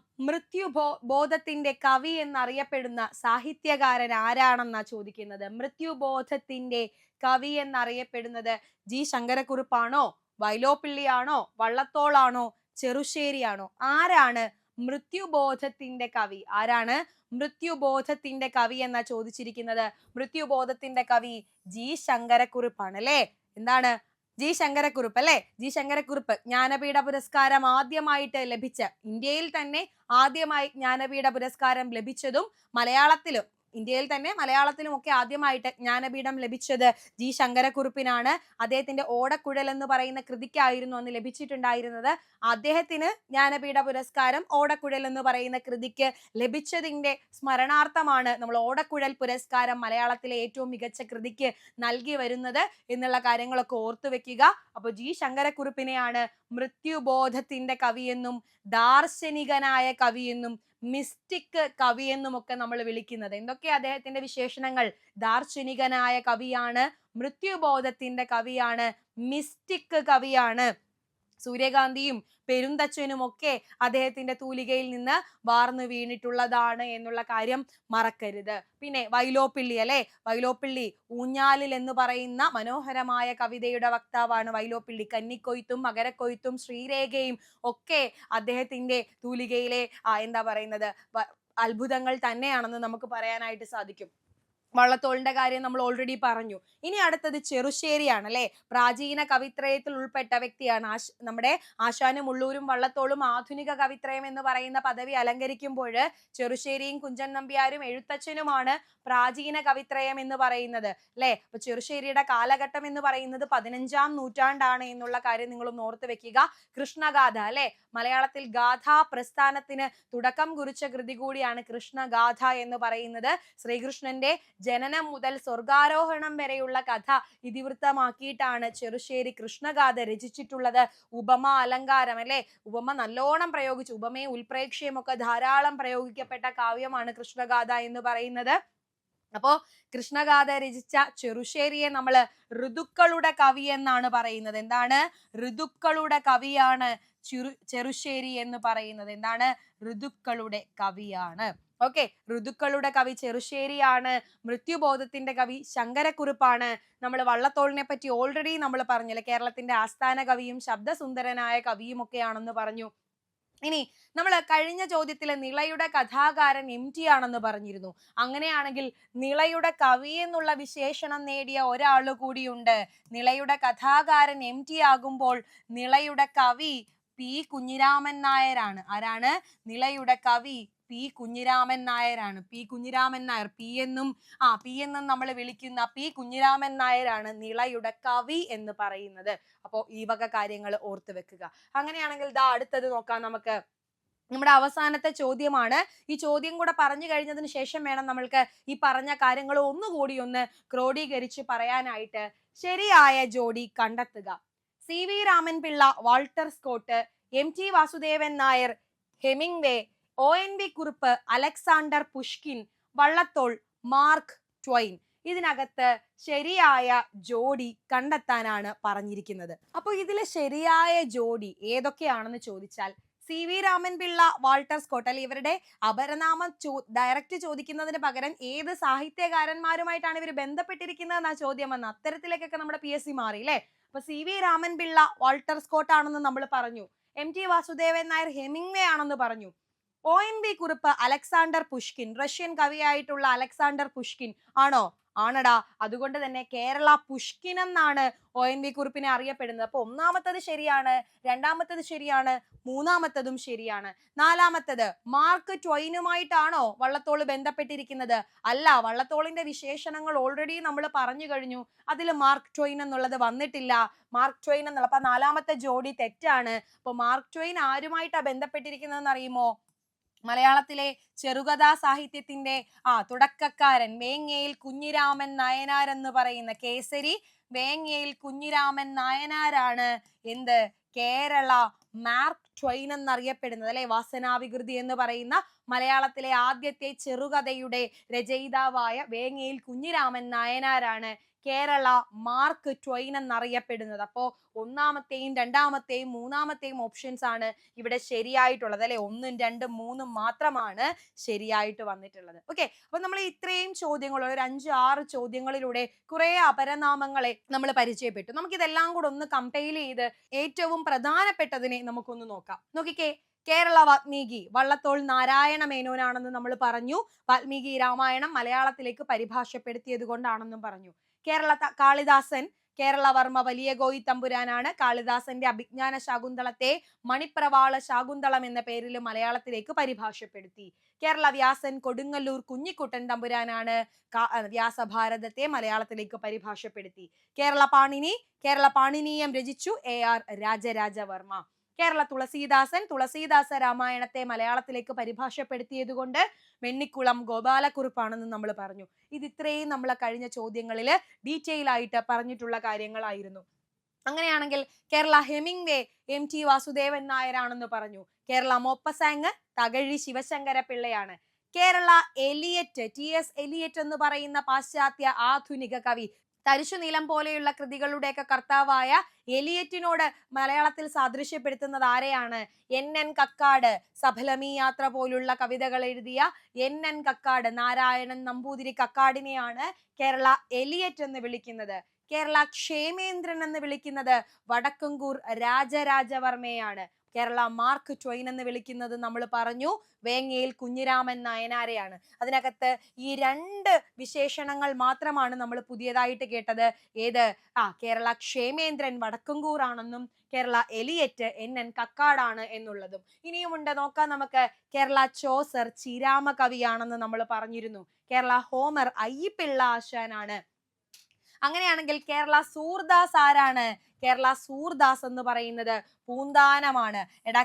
ബോധത്തിന്റെ കവി എന്നറിയപ്പെടുന്ന സാഹിത്യകാരൻ ആരാണെന്നാ ചോദിക്കുന്നത്. മൃത്യുബോധത്തിന്റെ കവി എന്നറിയപ്പെടുന്നത് G ശങ്കരക്കുറുപ്പാണോ, വൈലോപ്പിള്ളിയാണോ, വള്ളത്തോളാണോ, ചെറുശ്ശേരിയാണോ? ആരാണ് മൃത്യുബോധത്തിന്റെ കവി? ആരാണ് മൃത്യുബോധത്തിന്റെ കവി എന്നാ ചോദിച്ചിരിക്കുന്നത്? മൃത്യുബോധത്തിന്റെ കവി G ശങ്കരക്കുറുപ്പാണ് അല്ലെ. എന്താണ്? G ശങ്കരക്കുറുപ്പ് അല്ലെ. G ശങ്കരക്കുറുപ്പ് ജ്ഞാനപീഠ പുരസ്കാരം ആദ്യമായിട്ട് ലഭിച്ച, ഇന്ത്യയിൽ തന്നെ ആദ്യമായി ജ്ഞാനപീഠ പുരസ്കാരം ലഭിച്ചതും മലയാളത്തിലും, ഇന്ത്യയിൽ തന്നെ മലയാളത്തിലും ഒക്കെ ആദ്യമായിട്ട് ജ്ഞാനപീഠം ലഭിച്ചത് G ശങ്കരക്കുറുപ്പിനാണ്. അദ്ദേഹത്തിന്റെ ഓടക്കുഴൽ എന്ന് പറയുന്ന കൃതിക്കായിരുന്നു അന്ന് ലഭിച്ചിട്ടുണ്ടായിരുന്നത്. അദ്ദേഹത്തിന് ജ്ഞാനപീഠ പുരസ്കാരം ഓടക്കുഴൽ എന്ന് പറയുന്ന കൃതിക്ക് ലഭിച്ചതിന്റെ സ്മരണാർത്ഥമാണ് നമ്മൾ ഓടക്കുഴൽ പുരസ്കാരം മലയാളത്തിലെ ഏറ്റവും മികച്ച കൃതിക്ക് നൽകി വരുന്നത് എന്നുള്ള കാര്യങ്ങളൊക്കെ ഓർത്തു വെക്കുക. അപ്പൊ G ശങ്കരക്കുറുപ്പിനെയാണ് മൃത്യുബോധത്തിന്റെ കവിയെന്നും ദാർശനികനായ കവിയെന്നും മിസ്റ്റിക് കവിയെന്നും ഒക്കെ നമ്മൾ വിളിക്കുന്നത്. എന്തൊക്കെയാ അദ്ദേഹത്തിന്റെ വിശേഷണങ്ങൾ? ദാർശനികനായ കവിയാണ്, മൃത്യുബോധത്തിന്റെ കവിയാണ്, മിസ്റ്റിക് കവിയാണ്. സൂര്യകാന്തിയും പെരുന്തച്ഛനും ഒക്കെ അദ്ദേഹത്തിന്റെ തൂലികയിൽ നിന്ന് വാർന്നു വീണിട്ടുള്ളതാണ് എന്നുള്ള കാര്യം മറക്കരുത്. പിന്നെ വൈലോപ്പിള്ളി അല്ലെ. വൈലോപ്പിള്ളി ഊഞ്ഞാലിൽ എന്ന് പറയുന്ന മനോഹരമായ കവിതയുടെ വക്താവാണ് വൈലോപ്പിള്ളി. കന്നിക്കൊയ്ത്തും മകരക്കൊയ്ത്തും ശ്രീരേഖയും ഒക്കെ അദ്ദേഹത്തിന്റെ തൂലികയിലെ എന്താ പറയുന്നത് അത്ഭുതങ്ങൾ തന്നെയാണെന്ന് നമുക്ക് പറയാനായിട്ട് സാധിക്കും. വള്ളത്തോളിന്റെ കാര്യം നമ്മൾ ഓൾറെഡി പറഞ്ഞു. ഇനി അടുത്തത് ചെറുശ്ശേരിയാണ് അല്ലെ. പ്രാചീന കവിത്രയത്തിൽ ഉൾപ്പെട്ട വ്യക്തിയാണ്. നമ്മുടെ ആശാനും ഉള്ളൂരും വള്ളത്തോളും ആധുനിക കവിത്രയം എന്ന് പറയുന്ന പദവി അലങ്കരിക്കുമ്പോൾ ചെറുശ്ശേരിയും കുഞ്ചൻ നമ്പ്യാരും എഴുത്തച്ഛനുമാണ് പ്രാചീന കവിത്രയം എന്ന് പറയുന്നത് അല്ലെ. അപ്പൊ ചെറുശ്ശേരിയുടെ കാലഘട്ടം എന്ന് പറയുന്നത് 15ാം നൂറ്റാണ്ടാണ് എന്നുള്ള കാര്യം നിങ്ങൾ ഒന്ന് ഓർത്ത് വെക്കുക. കൃഷ്ണഗാഥ അല്ലെ. മലയാളത്തിൽ ഗാഥാ പ്രസ്ഥാനത്തിന് തുടക്കം കുറിച്ച കൃതി കൂടിയാണ് കൃഷ്ണഗാഥ എന്ന് പറയുന്നത്. ശ്രീകൃഷ്ണന്റെ ജനനം മുതൽ സ്വർഗാരോഹണം വരെയുള്ള കഥ ഇതിവൃത്തമാക്കിയിട്ടാണ് ചെറുശ്ശേരി കൃഷ്ണഗാഥ രചിച്ചിട്ടുള്ളത്. ഉപമ അലങ്കാരം അല്ലെ. ഉപമ നല്ലോണം പ്രയോഗിച്ചു. ഉപമയും ഉൽപ്രേക്ഷ്യയും ഒക്കെ ധാരാളം പ്രയോഗിക്കപ്പെട്ട കാവ്യമാണ് കൃഷ്ണഗാഥ എന്ന് പറയുന്നത്. അപ്പോ കൃഷ്ണഗാഥ രചിച്ച ചെറുശ്ശേരിയെ നമ്മൾ ഋതുക്കളുടെ കവി എന്നാണ് പറയുന്നത്. എന്താണ്? ഋതുക്കളുടെ കവിയാണ് ചെറുശ്ശേരി എന്ന് പറയുന്നത്. എന്താണ്? ഋതുക്കളുടെ കവിയാണ്. ഓക്കെ, ഋതുക്കളുടെ കവി ചെറുശ്ശേരിയാണ്. മൃത്യുബോധത്തിന്റെ കവി ശങ്കരക്കുറുപ്പാണ്. നമ്മൾ വള്ളത്തോളിനെ പറ്റി ഓൾറെഡി നമ്മൾ പറഞ്ഞല്ലേ, കേരളത്തിന്റെ ആസ്ഥാന കവിയും ശബ്ദസുന്ദരനായ കവിയും ഒക്കെയാണെന്ന് പറഞ്ഞു. ഇനി നമ്മൾ കഴിഞ്ഞ ചോദ്യത്തില് നിളയുടെ കഥാകാരൻ MT ആണെന്ന് പറഞ്ഞിരുന്നു. അങ്ങനെയാണെങ്കിൽ നിളയുടെ കവി എന്നുള്ള വിശേഷണം നേടിയ ഒരാൾ കൂടിയുണ്ട്. നിളയുടെ കഥാകാരൻ MT ആകുമ്പോൾ നിളയുടെ കവി P കുഞ്ഞിരാമൻ നായരാണ്. ആരാണ്? നിളയുടെ കവി P കുഞ്ഞിരാമൻ നായരാണ്. P കുഞ്ഞിരാമൻ നായർ, P എന്നും നമ്മൾ വിളിക്കുന്ന P കുഞ്ഞിരാമൻ നായരാണ് നിളയുടെ കവി എന്ന് പറയുന്നത്. അപ്പോൾ ഈ വക കാര്യങ്ങൾ ഓർത്തു വെക്കുക. അങ്ങനെയാണെങ്കിൽ അടുത്തത് നോക്കാം നമുക്ക്. നമ്മുടെ അവസാനത്തെ ചോദ്യമാണ്. ഈ ചോദ്യം കൂടെ പറഞ്ഞു കഴിഞ്ഞതിന് ശേഷം വേണം നമ്മൾക്ക് ഈ പറഞ്ഞ കാര്യങ്ങൾ ഒന്നുകൂടി ഒന്ന് ക്രോഡീകരിച്ച് പറയാനായിട്ട്. ശരിയായ ജോഡി കണ്ടെത്തുക. CV Raman Pillai, Walter Scott, MT Vasudevan Nair, Hemingway, ONV Kurup, Alexander Pushkin, Vallathol, mark Twain. ഇതിനകത്ത് ശരിയായ ജോഡി കണ്ടെത്താനാണ് പറഞ്ഞിരിക്കുന്നത്. അപ്പോൾ ഇതിലെ ശരിയായ ജോഡി ഏതൊക്കെയാണെന്ന് ചോദിച്ചാൽ CV Raman Pillai, Walter Scott, അല്ലെ ഇവരുടെ അപരനാമം ഡയറക്റ്റ് ചോദിക്കുന്നതിന് പകരം ഏത് സാഹിത്യകാരന്മാരുമായിട്ടാണ് ഇവർ ബന്ധപ്പെട്ടിരിക്കുന്നത് എന്നാ ചോദ്യം വന്ന അത്തരത്തിലേക്കൊക്കെ നമ്മുടെ PSC മാറി അല്ലെ. അപ്പൊ C V Ramanpillai Walter Scott ആണെന്ന് നമ്മൾ പറഞ്ഞു. M T Vasudevan Nair Hemingway ആണെന്ന് പറഞ്ഞു. O N V Kurup Alexander Pushkin, Russian കവിയായിട്ടുള്ള അലക്സാണ്ടർ പുഷ്കിൻ ആണോ? ആണടാ. അതുകൊണ്ട് തന്നെ കേരള പുഷ്കിൻ എന്നാണ് ഒ എൻ വി കുറുപ്പിനെ അറിയപ്പെടുന്നത്. അപ്പൊ ഒന്നാമത്തത് ശരിയാണ്, രണ്ടാമത്തത് ശരിയാണ്, മൂന്നാമത്തതും ശരിയാണ്. നാലാമത്തത് മാർക്ക് ട്വൈനുമായിട്ടാണോ വള്ളത്തോൾ ബന്ധപ്പെട്ടിരിക്കുന്നത്? അല്ല, വള്ളത്തോളിന്റെ വിശേഷണങ്ങൾ ഓൾറെഡി നമ്മൾ പറഞ്ഞു കഴിഞ്ഞു. അതിൽ മാർക്ക് ട്വൈൻ എന്നുള്ളത് വന്നിട്ടില്ല. മാർക്ക് ട്വൈൻ എന്നുള്ള അപ്പൊ നാലാമത്തെ ജോഡി തെറ്റാണ്. അപ്പൊ മാർക്ക് ട്വൈൻ ആരുമായിട്ടാ ബന്ധപ്പെട്ടിരിക്കുന്നതെന്ന് അറിയുമോ? മലയാളത്തിലെ ചെറുകഥാ സാഹിത്യത്തിന്റെ തുടക്കക്കാരൻ വേങ്ങയിൽ കുഞ്ഞിരാമൻ നായനാർ എന്ന് പറയുന്ന കേസരി വേങ്ങയിൽ കുഞ്ഞിരാമൻ നായനാരാണ് എന്ത് കേരള മാർക്ക് ട്വൈൻ എന്നറിയപ്പെടുന്നത് അല്ലെ. വാസനാവികൃതി എന്ന് പറയുന്ന മലയാളത്തിലെ ആദ്യത്തെ ചെറുകഥയുടെ രചയിതാവായ വേങ്ങയിൽ കുഞ്ഞിരാമൻ നായനാരാണ് കേരള മാർക്ക് ട്വൈൻ എന്നറിയപ്പെടുന്നത്. അപ്പോ ഒന്നാമത്തെയും രണ്ടാമത്തെയും മൂന്നാമത്തെയും ഓപ്ഷൻസ് ആണ് ഇവിടെ ശരിയായിട്ടുള്ളത് അല്ലെ. 1, 2, 3 മാത്രമാണ് ശരിയായിട്ട് വന്നിട്ടുള്ളത്. ഓക്കെ, അപ്പൊ നമ്മൾ ഇത്രയും ചോദ്യങ്ങൾ, ഒരു 5-6 ചോദ്യങ്ങളിലൂടെ കുറെ അപരനാമങ്ങളെ നമ്മൾ പരിചയപ്പെട്ടു. നമുക്കിതെല്ലാം കൂടെ ഒന്ന് കമ്പൈൽ ചെയ്ത് ഏറ്റവും പ്രധാനപ്പെട്ടതിനെ നമുക്കൊന്ന് നോക്കാം. നോക്കിക്കേ, കേരള വാൽമീകി വള്ളത്തോൾ നാരായണ മേനോനാണെന്ന് നമ്മൾ പറഞ്ഞു. വാൽമീകി രാമായണം മലയാളത്തിലേക്ക് പരിഭാഷപ്പെടുത്തിയത് കൊണ്ടാണെന്നും പറഞ്ഞു. കേരള കാളിദാസൻ കേരളവർമ്മ വലിയ കോയി തമ്പുരാനാണ്. കാളിദാസന്റെ അഭിജ്ഞാന ശാകുന്തളത്തെ മണിപ്രവാള ശാകുന്തളം എന്ന പേരിൽ മലയാളത്തിലേക്ക് പരിഭാഷപ്പെടുത്തി. കേരള വ്യാസൻ കൊടുങ്ങല്ലൂർ കുഞ്ഞിക്കുട്ടൻ തമ്പുരാനാണ് വ്യാസഭാരതത്തെ മലയാളത്തിലേക്ക് പരിഭാഷപ്പെടുത്തി. കേരള പാണിനീയം രചിച്ചു AR രാജരാജവർമ്മ. കേരള തുളസീദാസൻ തുളസീദാസ രാമായണത്തെ മലയാളത്തിലേക്ക് പരിഭാഷപ്പെടുത്തിയത് കൊണ്ട് വെണ്ണിക്കുളം ഗോപാലക്കുറുപ്പാണെന്ന് നമ്മൾ പറഞ്ഞു. ഇത് ഇത്രയും നമ്മളെ കഴിഞ്ഞ ചോദ്യങ്ങളിൽ ഡീറ്റെയിൽ ആയിട്ട് പറഞ്ഞിട്ടുള്ള കാര്യങ്ങളായിരുന്നു. അങ്ങനെയാണെങ്കിൽ കേരള ഹെമിംഗ്വേ MT വാസുദേവൻ നായരാണെന്ന് പറഞ്ഞു. കേരള മോപ്പസാങ് തകഴി ശിവശങ്കര പിള്ളയാണ്. കേരള എലിയറ്റ് TS എലിയറ്റ് എന്ന് പറയുന്ന പാശ്ചാത്യ ആധുനിക കവി, തരിശുനിലം പോലെയുള്ള കൃതികളുടെയൊക്കെ കർത്താവായ എലിയറ്റിനോട് മലയാളത്തിൽ സാദൃശ്യപ്പെടുത്തുന്നത് ആരെയാണ്? NN കക്കാട്. സഫലമീ യാത്ര പോലുള്ള കവിതകൾ എഴുതിയ NN കക്കാട്, നാരായണൻ നമ്പൂതിരി കക്കാടിനെയാണ് കേരള എലിയറ്റ് എന്ന് വിളിക്കുന്നത്. കേരള ക്ഷേമേന്ദ്രൻ എന്ന് വിളിക്കുന്നത് വടക്കങ്കൂർ രാജരാജവർമ്മയാണ്. കേരള മാർക്ക് ട്വൈൻ എന്ന് വിളിക്കുന്നത് നമ്മൾ പറഞ്ഞു വേങ്ങയിൽ കുഞ്ഞിരാമൻ നായനാരെയാണ്. അതിനകത്ത് ഈ 2 വിശേഷണങ്ങൾ മാത്രമാണ് നമ്മൾ പുതിയതായിട്ട് കേട്ടത്. ഏത്? കേരള ക്ഷേമേന്ദ്രൻ വടക്കങ്കൂർ ആണെന്നും കേരള എലിയറ്റ് NN കക്കാടാണ് എന്നുള്ളതും. ഇനിയുമുണ്ട്, നോക്കാം നമുക്ക്. കേരള ചോസർ ചിരാമ കവിയാണെന്ന് നമ്മൾ പറഞ്ഞിരുന്നു. കേരള ഹോമർ അയ്യപ്പിള്ള ആശാനാണ്. അങ്ങനെയാണെങ്കിൽ കേരള സൂർദാസ് ആരാണ്? കേരള സൂർദാസ് എന്ന് പറയുന്നത് പൂന്താനമാണ്.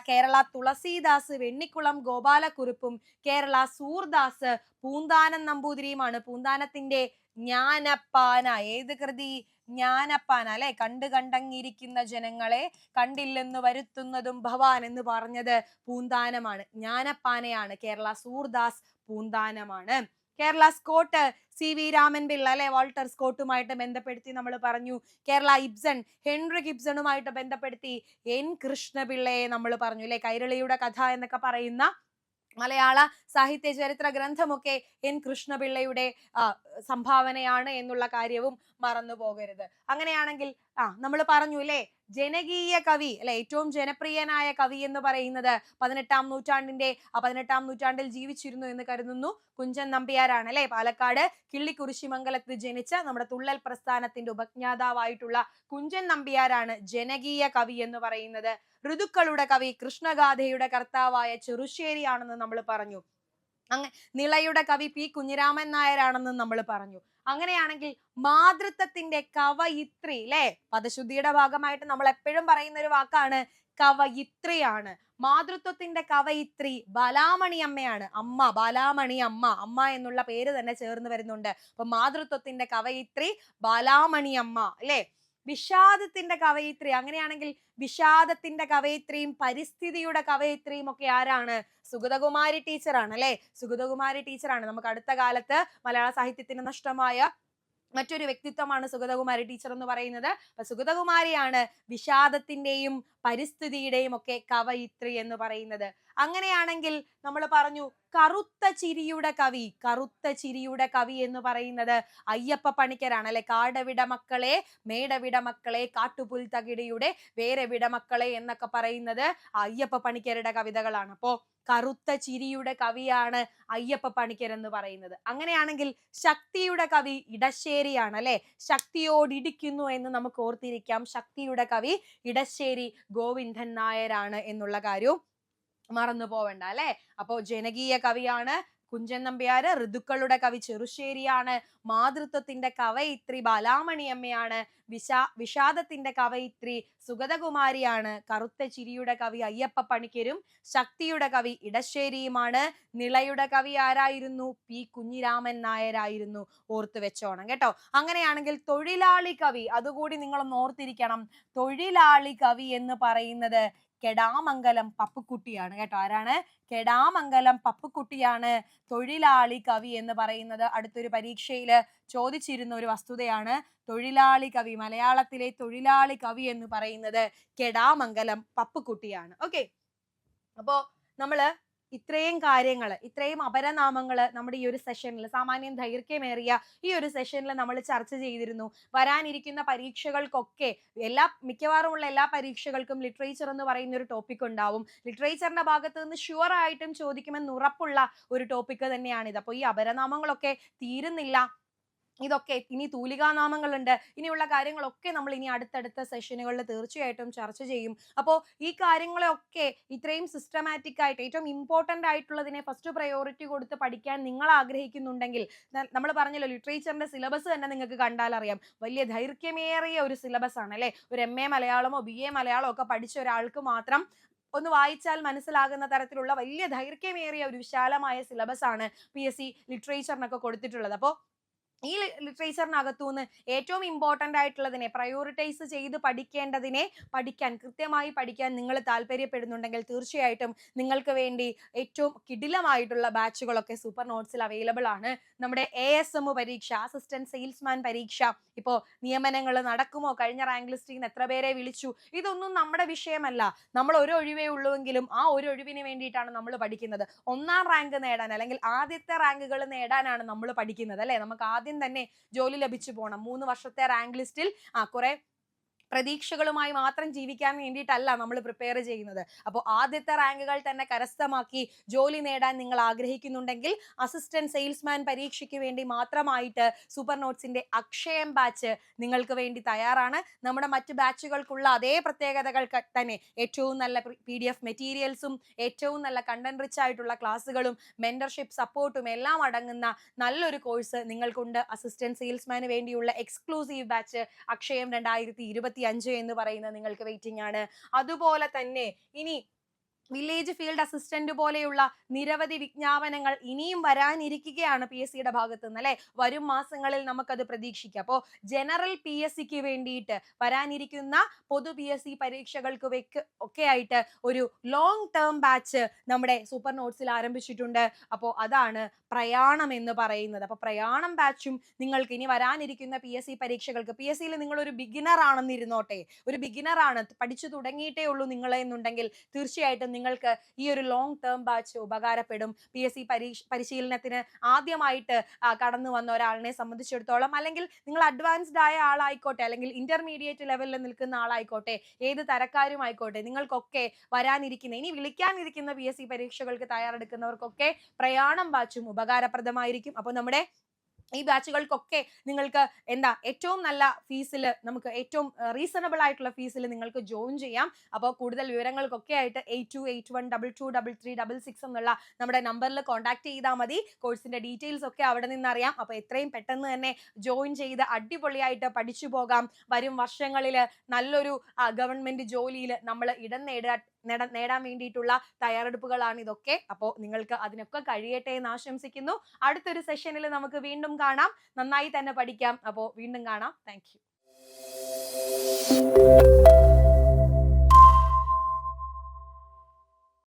കേരള തുളസീദാസ് വെണ്ണിക്കുളം ഗോപാലക്കുറുപ്പും കേരള സൂർദാസ് പൂന്താനം നമ്പൂതിരിയുമാണ്. പൂന്താനത്തിന്റെ ജ്ഞാനപ്പാന, ഏത് കൃതി? ജ്ഞാനപ്പാന അല്ലെ. കണ്ടങ്ങിരിക്കുന്ന ജനങ്ങളെ കണ്ടില്ലെന്ന് വരുത്തുന്നതും ഭവാൻ എന്ന് പറഞ്ഞത് പൂന്താനമാണ്. ജ്ഞാനപ്പാനയാണ്. കേരള സൂർദാസ് പൂന്താനമാണ്. കേരള സ്കോട്ട് CV രാമൻപിള്ള അല്ലെ. വാൾട്ടർ സ്കോട്ടുമായിട്ട് ബന്ധപ്പെടുത്തി നമ്മൾ പറഞ്ഞു. കേരള ഇബ്സൺ ഹെൻറിക് ഇബ്സണുമായിട്ട് ബന്ധപ്പെടുത്തി N കൃഷ്ണപിള്ളയെ നമ്മൾ പറഞ്ഞു അല്ലെ. കൈരളിയുടെ കഥ എന്നൊക്കെ പറയുന്ന മലയാള സാഹിത്യ ചരിത്ര ഗ്രന്ഥമൊക്കെ N കൃഷ്ണപിള്ളയുടെ സംഭാവനയാണ് എന്നുള്ള കാര്യവും മറന്നു പോകരുത്. അങ്ങനെയാണെങ്കിൽ നമ്മൾ പറഞ്ഞു അല്ലെ, ജനകീയ കവി അല്ലെ, ഏറ്റവും ജനപ്രിയനായ കവി എന്ന് പറയുന്നത് 18ാം നൂറ്റാണ്ടിൽ ജീവിച്ചിരുന്നു എന്ന് കരുതുന്നു കുഞ്ചൻ നമ്പ്യാരാണ് അല്ലെ. പാലക്കാട് കിള്ളിക്കുരിശിമംഗലത്ത് ജനിച്ച നമ്മുടെ തുള്ളൽ പ്രസ്ഥാനത്തിന്റെ ഉപജ്ഞാതാവായിട്ടുള്ള കുഞ്ചൻ നമ്പ്യാരാണ് ജനകീയ കവി എന്ന് പറയുന്നത്. ഋതുക്കളുടെ കവി കൃഷ്ണഗാഥയുടെ കർത്താവായ ചെറുശ്ശേരിയാണെന്ന് നമ്മൾ പറഞ്ഞു. നിളയുടെ കവി P കുഞ്ഞിരാമൻ നായരാണെന്ന് നമ്മൾ പറഞ്ഞു. അങ്ങനെയാണെങ്കിൽ മാതൃത്വത്തിന്റെ കവയിത്രി അല്ലെ, പദശുദ്ധിയുടെ ഭാഗമായിട്ട് നമ്മൾ എപ്പോഴും പറയുന്ന ഒരു വാക്കാണ് കവയിത്രിയാണ്. മാതൃത്വത്തിന്റെ കവയിത്രി ബാലാമണി അമ്മയാണ്. ബാലാമണി അമ്മ എന്നുള്ള പേര് തന്നെ ചേർന്ന് വരുന്നുണ്ട്. അപ്പൊ മാതൃത്വത്തിന്റെ കവയിത്രി ബാലാമണി അമ്മ അല്ലെ. വിഷാദത്തിന്റെ കവയിത്രി, അങ്ങനെയാണെങ്കിൽ വിഷാദത്തിന്റെ കവയിത്രിയും പരിസ്ഥിതിയുടെ കവയിത്രിയും ഒക്കെ ആരാണ്? സുഗതകുമാരി ടീച്ചറാണ് അല്ലെ. സുഗതകുമാരി ടീച്ചറാണ്. നമുക്ക് അടുത്ത കാലത്ത് മലയാള സാഹിത്യത്തിന് നഷ്ടമായ മറ്റൊരു വ്യക്തിത്വമാണ് സുഗതകുമാരി ടീച്ചർ എന്ന് പറയുന്നത്. അപ്പൊ സുഗതകുമാരിയാണ് വിഷാദത്തിന്റെയും പരിസ്ഥിതിയുടെയും ഒക്കെ കവയിത്രി എന്ന് പറയുന്നത്. അങ്ങനെയാണെങ്കിൽ നമ്മൾ പറഞ്ഞു കറുത്ത ചിരിയുടെ കവി എന്ന് പറയുന്നത് അയ്യപ്പ പണിക്കരാണ് അല്ലെ. കാടവിട മക്കളെ, മേടവിട മക്കളെ, കാട്ടുപുൽ തകിടിയുടെ വേരവിട മക്കളെ എന്നൊക്കെ പറയുന്നത് അയ്യപ്പ പണിക്കരുടെ കവിതകളാണ്. അപ്പോ കറുത്ത ചിരിയുടെ കവിയാണ് അയ്യപ്പ പണിക്കർ എന്ന് പറയുന്നത്. അങ്ങനെയാണെങ്കിൽ ശക്തിയുടെ കവി ഇടശ്ശേരിയാണ് അല്ലെ. ശക്തിയോടിടിക്കുന്നു എന്ന് നമുക്ക് ഓർത്തിരിക്കാം. ശക്തിയുടെ കവി ഇടശ്ശേരി ഗോവിന്ദൻ നായരാണ് എന്നുള്ള കാര്യവും മറന്നു പോവണ്ട അല്ലെ. അപ്പോ ജനകീയ കവിയാണ് കുഞ്ചൻ നമ്പ്യാര്, ഋതുക്കളുടെ കവി ചെറുശ്ശേരിയാണ്, മാതൃത്വത്തിന്റെ കവയിത്രി ബാലാമണി അമ്മയാണ്, വിഷാദത്തിന്റെ കവയിത്രി സുഗതകുമാരിയാണ്, കറുത്ത ചിരിയുടെ കവി അയ്യപ്പ പണിക്കരും ശക്തിയുടെ കവി ഇടശ്ശേരിയുമാണ്. നിളയുടെ കവി ആരായിരുന്നു? പി കുഞ്ഞിരാമൻ നായരായിരുന്നു. ഓർത്തു വെച്ചോണം കേട്ടോ. അങ്ങനെയാണെങ്കിൽ തൊഴിലാളി കവി, അതുകൂടി നിങ്ങളൊന്ന് ഓർത്തിരിക്കണം. തൊഴിലാളി കവി എന്ന് പറയുന്നത് കെടാമംഗലം പപ്പുക്കുട്ടിയാണ് കേട്ടോ. ആരാണ്? കെടാമംഗലം പപ്പുക്കുട്ടിയാണ് തൊഴിലാളി കവി എന്ന് പറയുന്നത്. അടുത്തൊരു പരീക്ഷയില് ചോദിച്ചിരുന്ന ഒരു വസ്തുതയാണ്. തൊഴിലാളി കവി, മലയാളത്തിലെ തൊഴിലാളി കവി എന്ന് പറയുന്നത് കെടാമംഗലം പപ്പുക്കുട്ടിയാണ്. ഓക്കെ, അപ്പോ നമ്മള് ഇത്രയും കാര്യങ്ങൾ, ഇത്രയും അപരനാമങ്ങൾ നമ്മുടെ ഈ ഒരു സെഷനിൽ, സാമാന്യം ദൈർഘ്യമേറിയ ഈ ഒരു സെഷനിൽ നമ്മൾ ചർച്ച ചെയ്തിരുന്നു. വരാനിരിക്കുന്ന പരീക്ഷകൾക്കൊക്കെ മിക്കവാറുമുള്ള എല്ലാ പരീക്ഷകൾക്കും ലിറ്ററേച്ചർ എന്ന് പറയുന്ന ഒരു ടോപ്പിക് ഉണ്ടാവും. ലിറ്ററേച്ചറിന്റെ ഭാഗത്ത് നിന്ന് ഷുവർ ആയിട്ടും ചോദിക്കുമെന്ന് ഉറപ്പുള്ള ഒരു ടോപ്പിക് തന്നെയാണിത്. അപ്പോൾ ഈ അപരനാമങ്ങളൊക്കെ തീരുന്നില്ല. ഇതൊക്കെ ഇനി തൂലികാനാമങ്ങളുണ്ട്. ഇനിയുള്ള കാര്യങ്ങളൊക്കെ നമ്മൾ ഇനി അടുത്തടുത്ത സെഷനുകളിൽ തീർച്ചയായിട്ടും ചർച്ച ചെയ്യും. അപ്പോൾ ഈ കാര്യങ്ങളൊക്കെ ഇത്രയും സിസ്റ്റമാറ്റിക് ആയിട്ട് ഏറ്റവും ഇമ്പോർട്ടന്റ് ആയിട്ടുള്ളതിനെ ഫസ്റ്റ് പ്രയോറിറ്റി കൊടുത്ത് പഠിക്കാൻ നിങ്ങൾ ആഗ്രഹിക്കുന്നുണ്ടെങ്കിൽ, നമ്മൾ പറഞ്ഞല്ലോ ലിറ്ററേച്ചറിന്റെ സിലബസ് തന്നെ നിങ്ങൾക്ക് കണ്ടാൽ അറിയാം. വലിയ ദൈർഘ്യമേറിയ ഒരു സിലബസ് ആണ് അല്ലെ. ഒരു MA മലയാളമോ BA മലയാളമോ ഒക്കെ പഠിച്ച ഒരാൾക്ക് മാത്രം ഒന്ന് വായിച്ചാൽ മനസ്സിലാകുന്ന തരത്തിലുള്ള വലിയ ദൈർഘ്യമേറിയ ഒരു വിശാലമായ സിലബസ് ആണ് PSC ലിറ്ററേച്ചറിനൊക്കെ കൊടുത്തിട്ടുള്ളത്. അപ്പോൾ ഈ ലിറ്ററേച്ചറിനകത്തുനിന്ന് ഏറ്റവും ഇമ്പോർട്ടന്റ് ആയിട്ടുള്ളതിനെ പ്രയോറിറ്റൈസ് ചെയ്ത് പഠിക്കേണ്ടതിനെ കൃത്യമായി പഠിക്കാൻ നിങ്ങൾ താല്പര്യപ്പെടുന്നുണ്ടെങ്കിൽ തീർച്ചയായിട്ടും നിങ്ങൾക്ക് വേണ്ടി ഏറ്റവും കിടിലമായിട്ടുള്ള ബാച്ചുകളൊക്കെ സൂപ്പർ നോട്ട്സിൽ അവൈലബിൾ ആണ്. നമ്മുടെ ASM പരീക്ഷ, അസിസ്റ്റന്റ് സെയിൽസ്മാൻ പരീക്ഷ, ഇപ്പോൾ നിയമനങ്ങൾ നടക്കുമോ, കഴിഞ്ഞ റാങ്ക് ലിസ്റ്റിൽ നിന്ന് എത്ര പേരെ വിളിച്ചു, ഇതൊന്നും നമ്മുടെ വിഷയമല്ല. നമ്മൾ ഒരു ഒഴിവേ ഉള്ളുവെങ്കിലും ആ ഒരു ഒഴിവിന് വേണ്ടിയിട്ടാണ് നമ്മൾ പഠിക്കുന്നത്. 1ാം റാങ്ക് നേടാൻ അല്ലെങ്കിൽ ആദ്യത്തെ റാങ്കുകൾ നേടാനാണ് നമ്മൾ പഠിക്കുന്നത് അല്ലെ. നമുക്ക് ആദ്യം തന്നെ ജോലി ലഭിച്ചു പോകണം. 3 വർഷത്തെ റാങ്ക് ലിസ്റ്റിൽ കുറെ പ്രതീക്ഷകളുമായി മാത്രം ജീവിക്കാൻ വേണ്ടിയിട്ടല്ല നമ്മൾ പ്രിപ്പയർ ചെയ്യുന്നത്. അപ്പോൾ ആദ്യത്തെ റാങ്കുകൾ തന്നെ കരസ്ഥമാക്കി ജോലി നേടാൻ നിങ്ങൾ ആഗ്രഹിക്കുന്നുണ്ടെങ്കിൽ അസിസ്റ്റന്റ് സെയിൽസ്മാൻ പരീക്ഷയ്ക്ക് വേണ്ടി മാത്രമായിട്ട് സൂപ്പർ നോട്ട്സിന്റെ അക്ഷയം ബാച്ച് നിങ്ങൾക്ക് വേണ്ടി തയ്യാറാണ്. നമ്മുടെ മറ്റ് ബാച്ചുകൾക്കുള്ള അതേ പ്രത്യേകതകൾ തന്നെ ഏറ്റവും നല്ല PDF മെറ്റീരിയൽസും ഏറ്റവും നല്ല കണ്ടന്റ് റിച്ച് ആയിട്ടുള്ള ക്ലാസ്സുകളും മെന്റർഷിപ്പ് സപ്പോർട്ടും എല്ലാം അടങ്ങുന്ന നല്ലൊരു കോഴ്സ് നിങ്ങൾക്കുണ്ട്. അസിസ്റ്റന്റ് സെയിൽസ്മാന് വേണ്ടിയുള്ള എക്സ്ക്ലൂസീവ് ബാച്ച് അക്ഷയം 2025 എന്ന് പറയുന്നത് നിങ്ങൾക്ക് വെയിറ്റിംഗ് ആണ്. അതുപോലെ തന്നെ ഇനി വില്ലേജ് ഫീൽഡ് അസിസ്റ്റന്റ് പോലെയുള്ള നിരവധി വിജ്ഞാപനങ്ങൾ ഇനിയും വരാനിരിക്കുകയാണ് PSCയുടെ ഭാഗത്ത് നിന്ന് അല്ലെ. വരും മാസങ്ങളിൽ നമുക്കത് പ്രതീക്ഷിക്കാം. അപ്പോൾ ജനറൽ PSCക്ക് വേണ്ടിയിട്ട് വരാനിരിക്കുന്ന പൊതു PSC പരീക്ഷകൾക്ക് ഒക്കെ ആയിട്ട് ഒരു ലോങ് ടേം ബാച്ച് നമ്മുടെ സൂപ്പർ നോട്ട്സിൽ ആരംഭിച്ചിട്ടുണ്ട്. അപ്പോൾ അതാണ് പ്രയാണം എന്ന് പറയുന്നത്. അപ്പോൾ പ്രയാണം ബാച്ചും നിങ്ങൾക്ക് ഇനി വരാനിരിക്കുന്ന PSC പരീക്ഷകൾക്ക്, PSCയിൽ നിങ്ങൾ ഒരു ബിഗിനർ ആണെന്നിരുന്നോട്ടെ, ഒരു ബിഗിനർ ആണ്, പഠിച്ചു തുടങ്ങിയിട്ടേ ഉള്ളൂ നിങ്ങളെ എന്നുണ്ടെങ്കിൽ തീർച്ചയായിട്ടും നിങ്ങൾക്ക് ഈ ഒരു ലോങ് ടേം ബാച്ച് ഉപകാരപ്പെടും. PSC പരിശീലനത്തിന് ആദ്യമായിട്ട് കടന്നു വന്ന ഒരാളിനെ സംബന്ധിച്ചിടത്തോളം, അല്ലെങ്കിൽ നിങ്ങൾ അഡ്വാൻസ്ഡ് ആയ ആളായിക്കോട്ടെ, അല്ലെങ്കിൽ ഇന്റർമീഡിയറ്റ് ലെവലിൽ നിൽക്കുന്ന ആളായിക്കോട്ടെ, ഏത് തരക്കാരും ആയിക്കോട്ടെ, നിങ്ങൾക്കൊക്കെ വരാനിരിക്കുന്ന ഇനി വിളിക്കാനിരിക്കുന്ന PSC പരീക്ഷകൾക്ക് തയ്യാറെടുക്കുന്നവർക്കൊക്കെ പ്രയാണം ബാച്ചും ഉപകാരപ്രദമായിരിക്കും. അപ്പോൾ നമ്മുടെ ഈ ബാച്ചുകൾക്കൊക്കെ നിങ്ങൾക്ക് ഏറ്റവും നല്ല ഫീസിൽ, നമുക്ക് ഏറ്റവും റീസണബിൾ ആയിട്ടുള്ള ഫീസിൽ നിങ്ങൾക്ക് ജോയിൻ ചെയ്യാം. അപ്പോൾ കൂടുതൽ വിവരങ്ങൾക്കൊക്കെ ആയിട്ട് 8281223366 എന്നുള്ള നമ്മുടെ നമ്പറിൽ കോൺടാക്ട് ചെയ്താൽ മതി. കോഴ്സിന്റെ ഡീറ്റെയിൽസ് ഒക്കെ അവിടെ നിന്ന് അറിയാം. അപ്പോൾ എത്രയും പെട്ടെന്ന് തന്നെ ജോയിൻ ചെയ്ത് അടിപൊളിയായിട്ട് പഠിച്ചു പോകാം. വരും വർഷങ്ങളിൽ നല്ലൊരു ഗവൺമെന്റ് ജോലിയിൽ നമ്മൾ ഇടം നേടാൻ വേണ്ടിയിട്ടുള്ള തയ്യാറെടുപ്പുകളാണ് ഇതൊക്കെ. അപ്പോൾ നിങ്ങൾക്ക് അതിനൊക്കെ കഴിയട്ടെ എന്ന് ആശംസിക്കുന്നു. അടുത്തൊരു സെഷനിൽ നമുക്ക് വീണ്ടും കാണാം. നന്നായി തന്നെ പഠിക്കാം. അപ്പോൾ വീണ്ടും കാണാം. Thank you.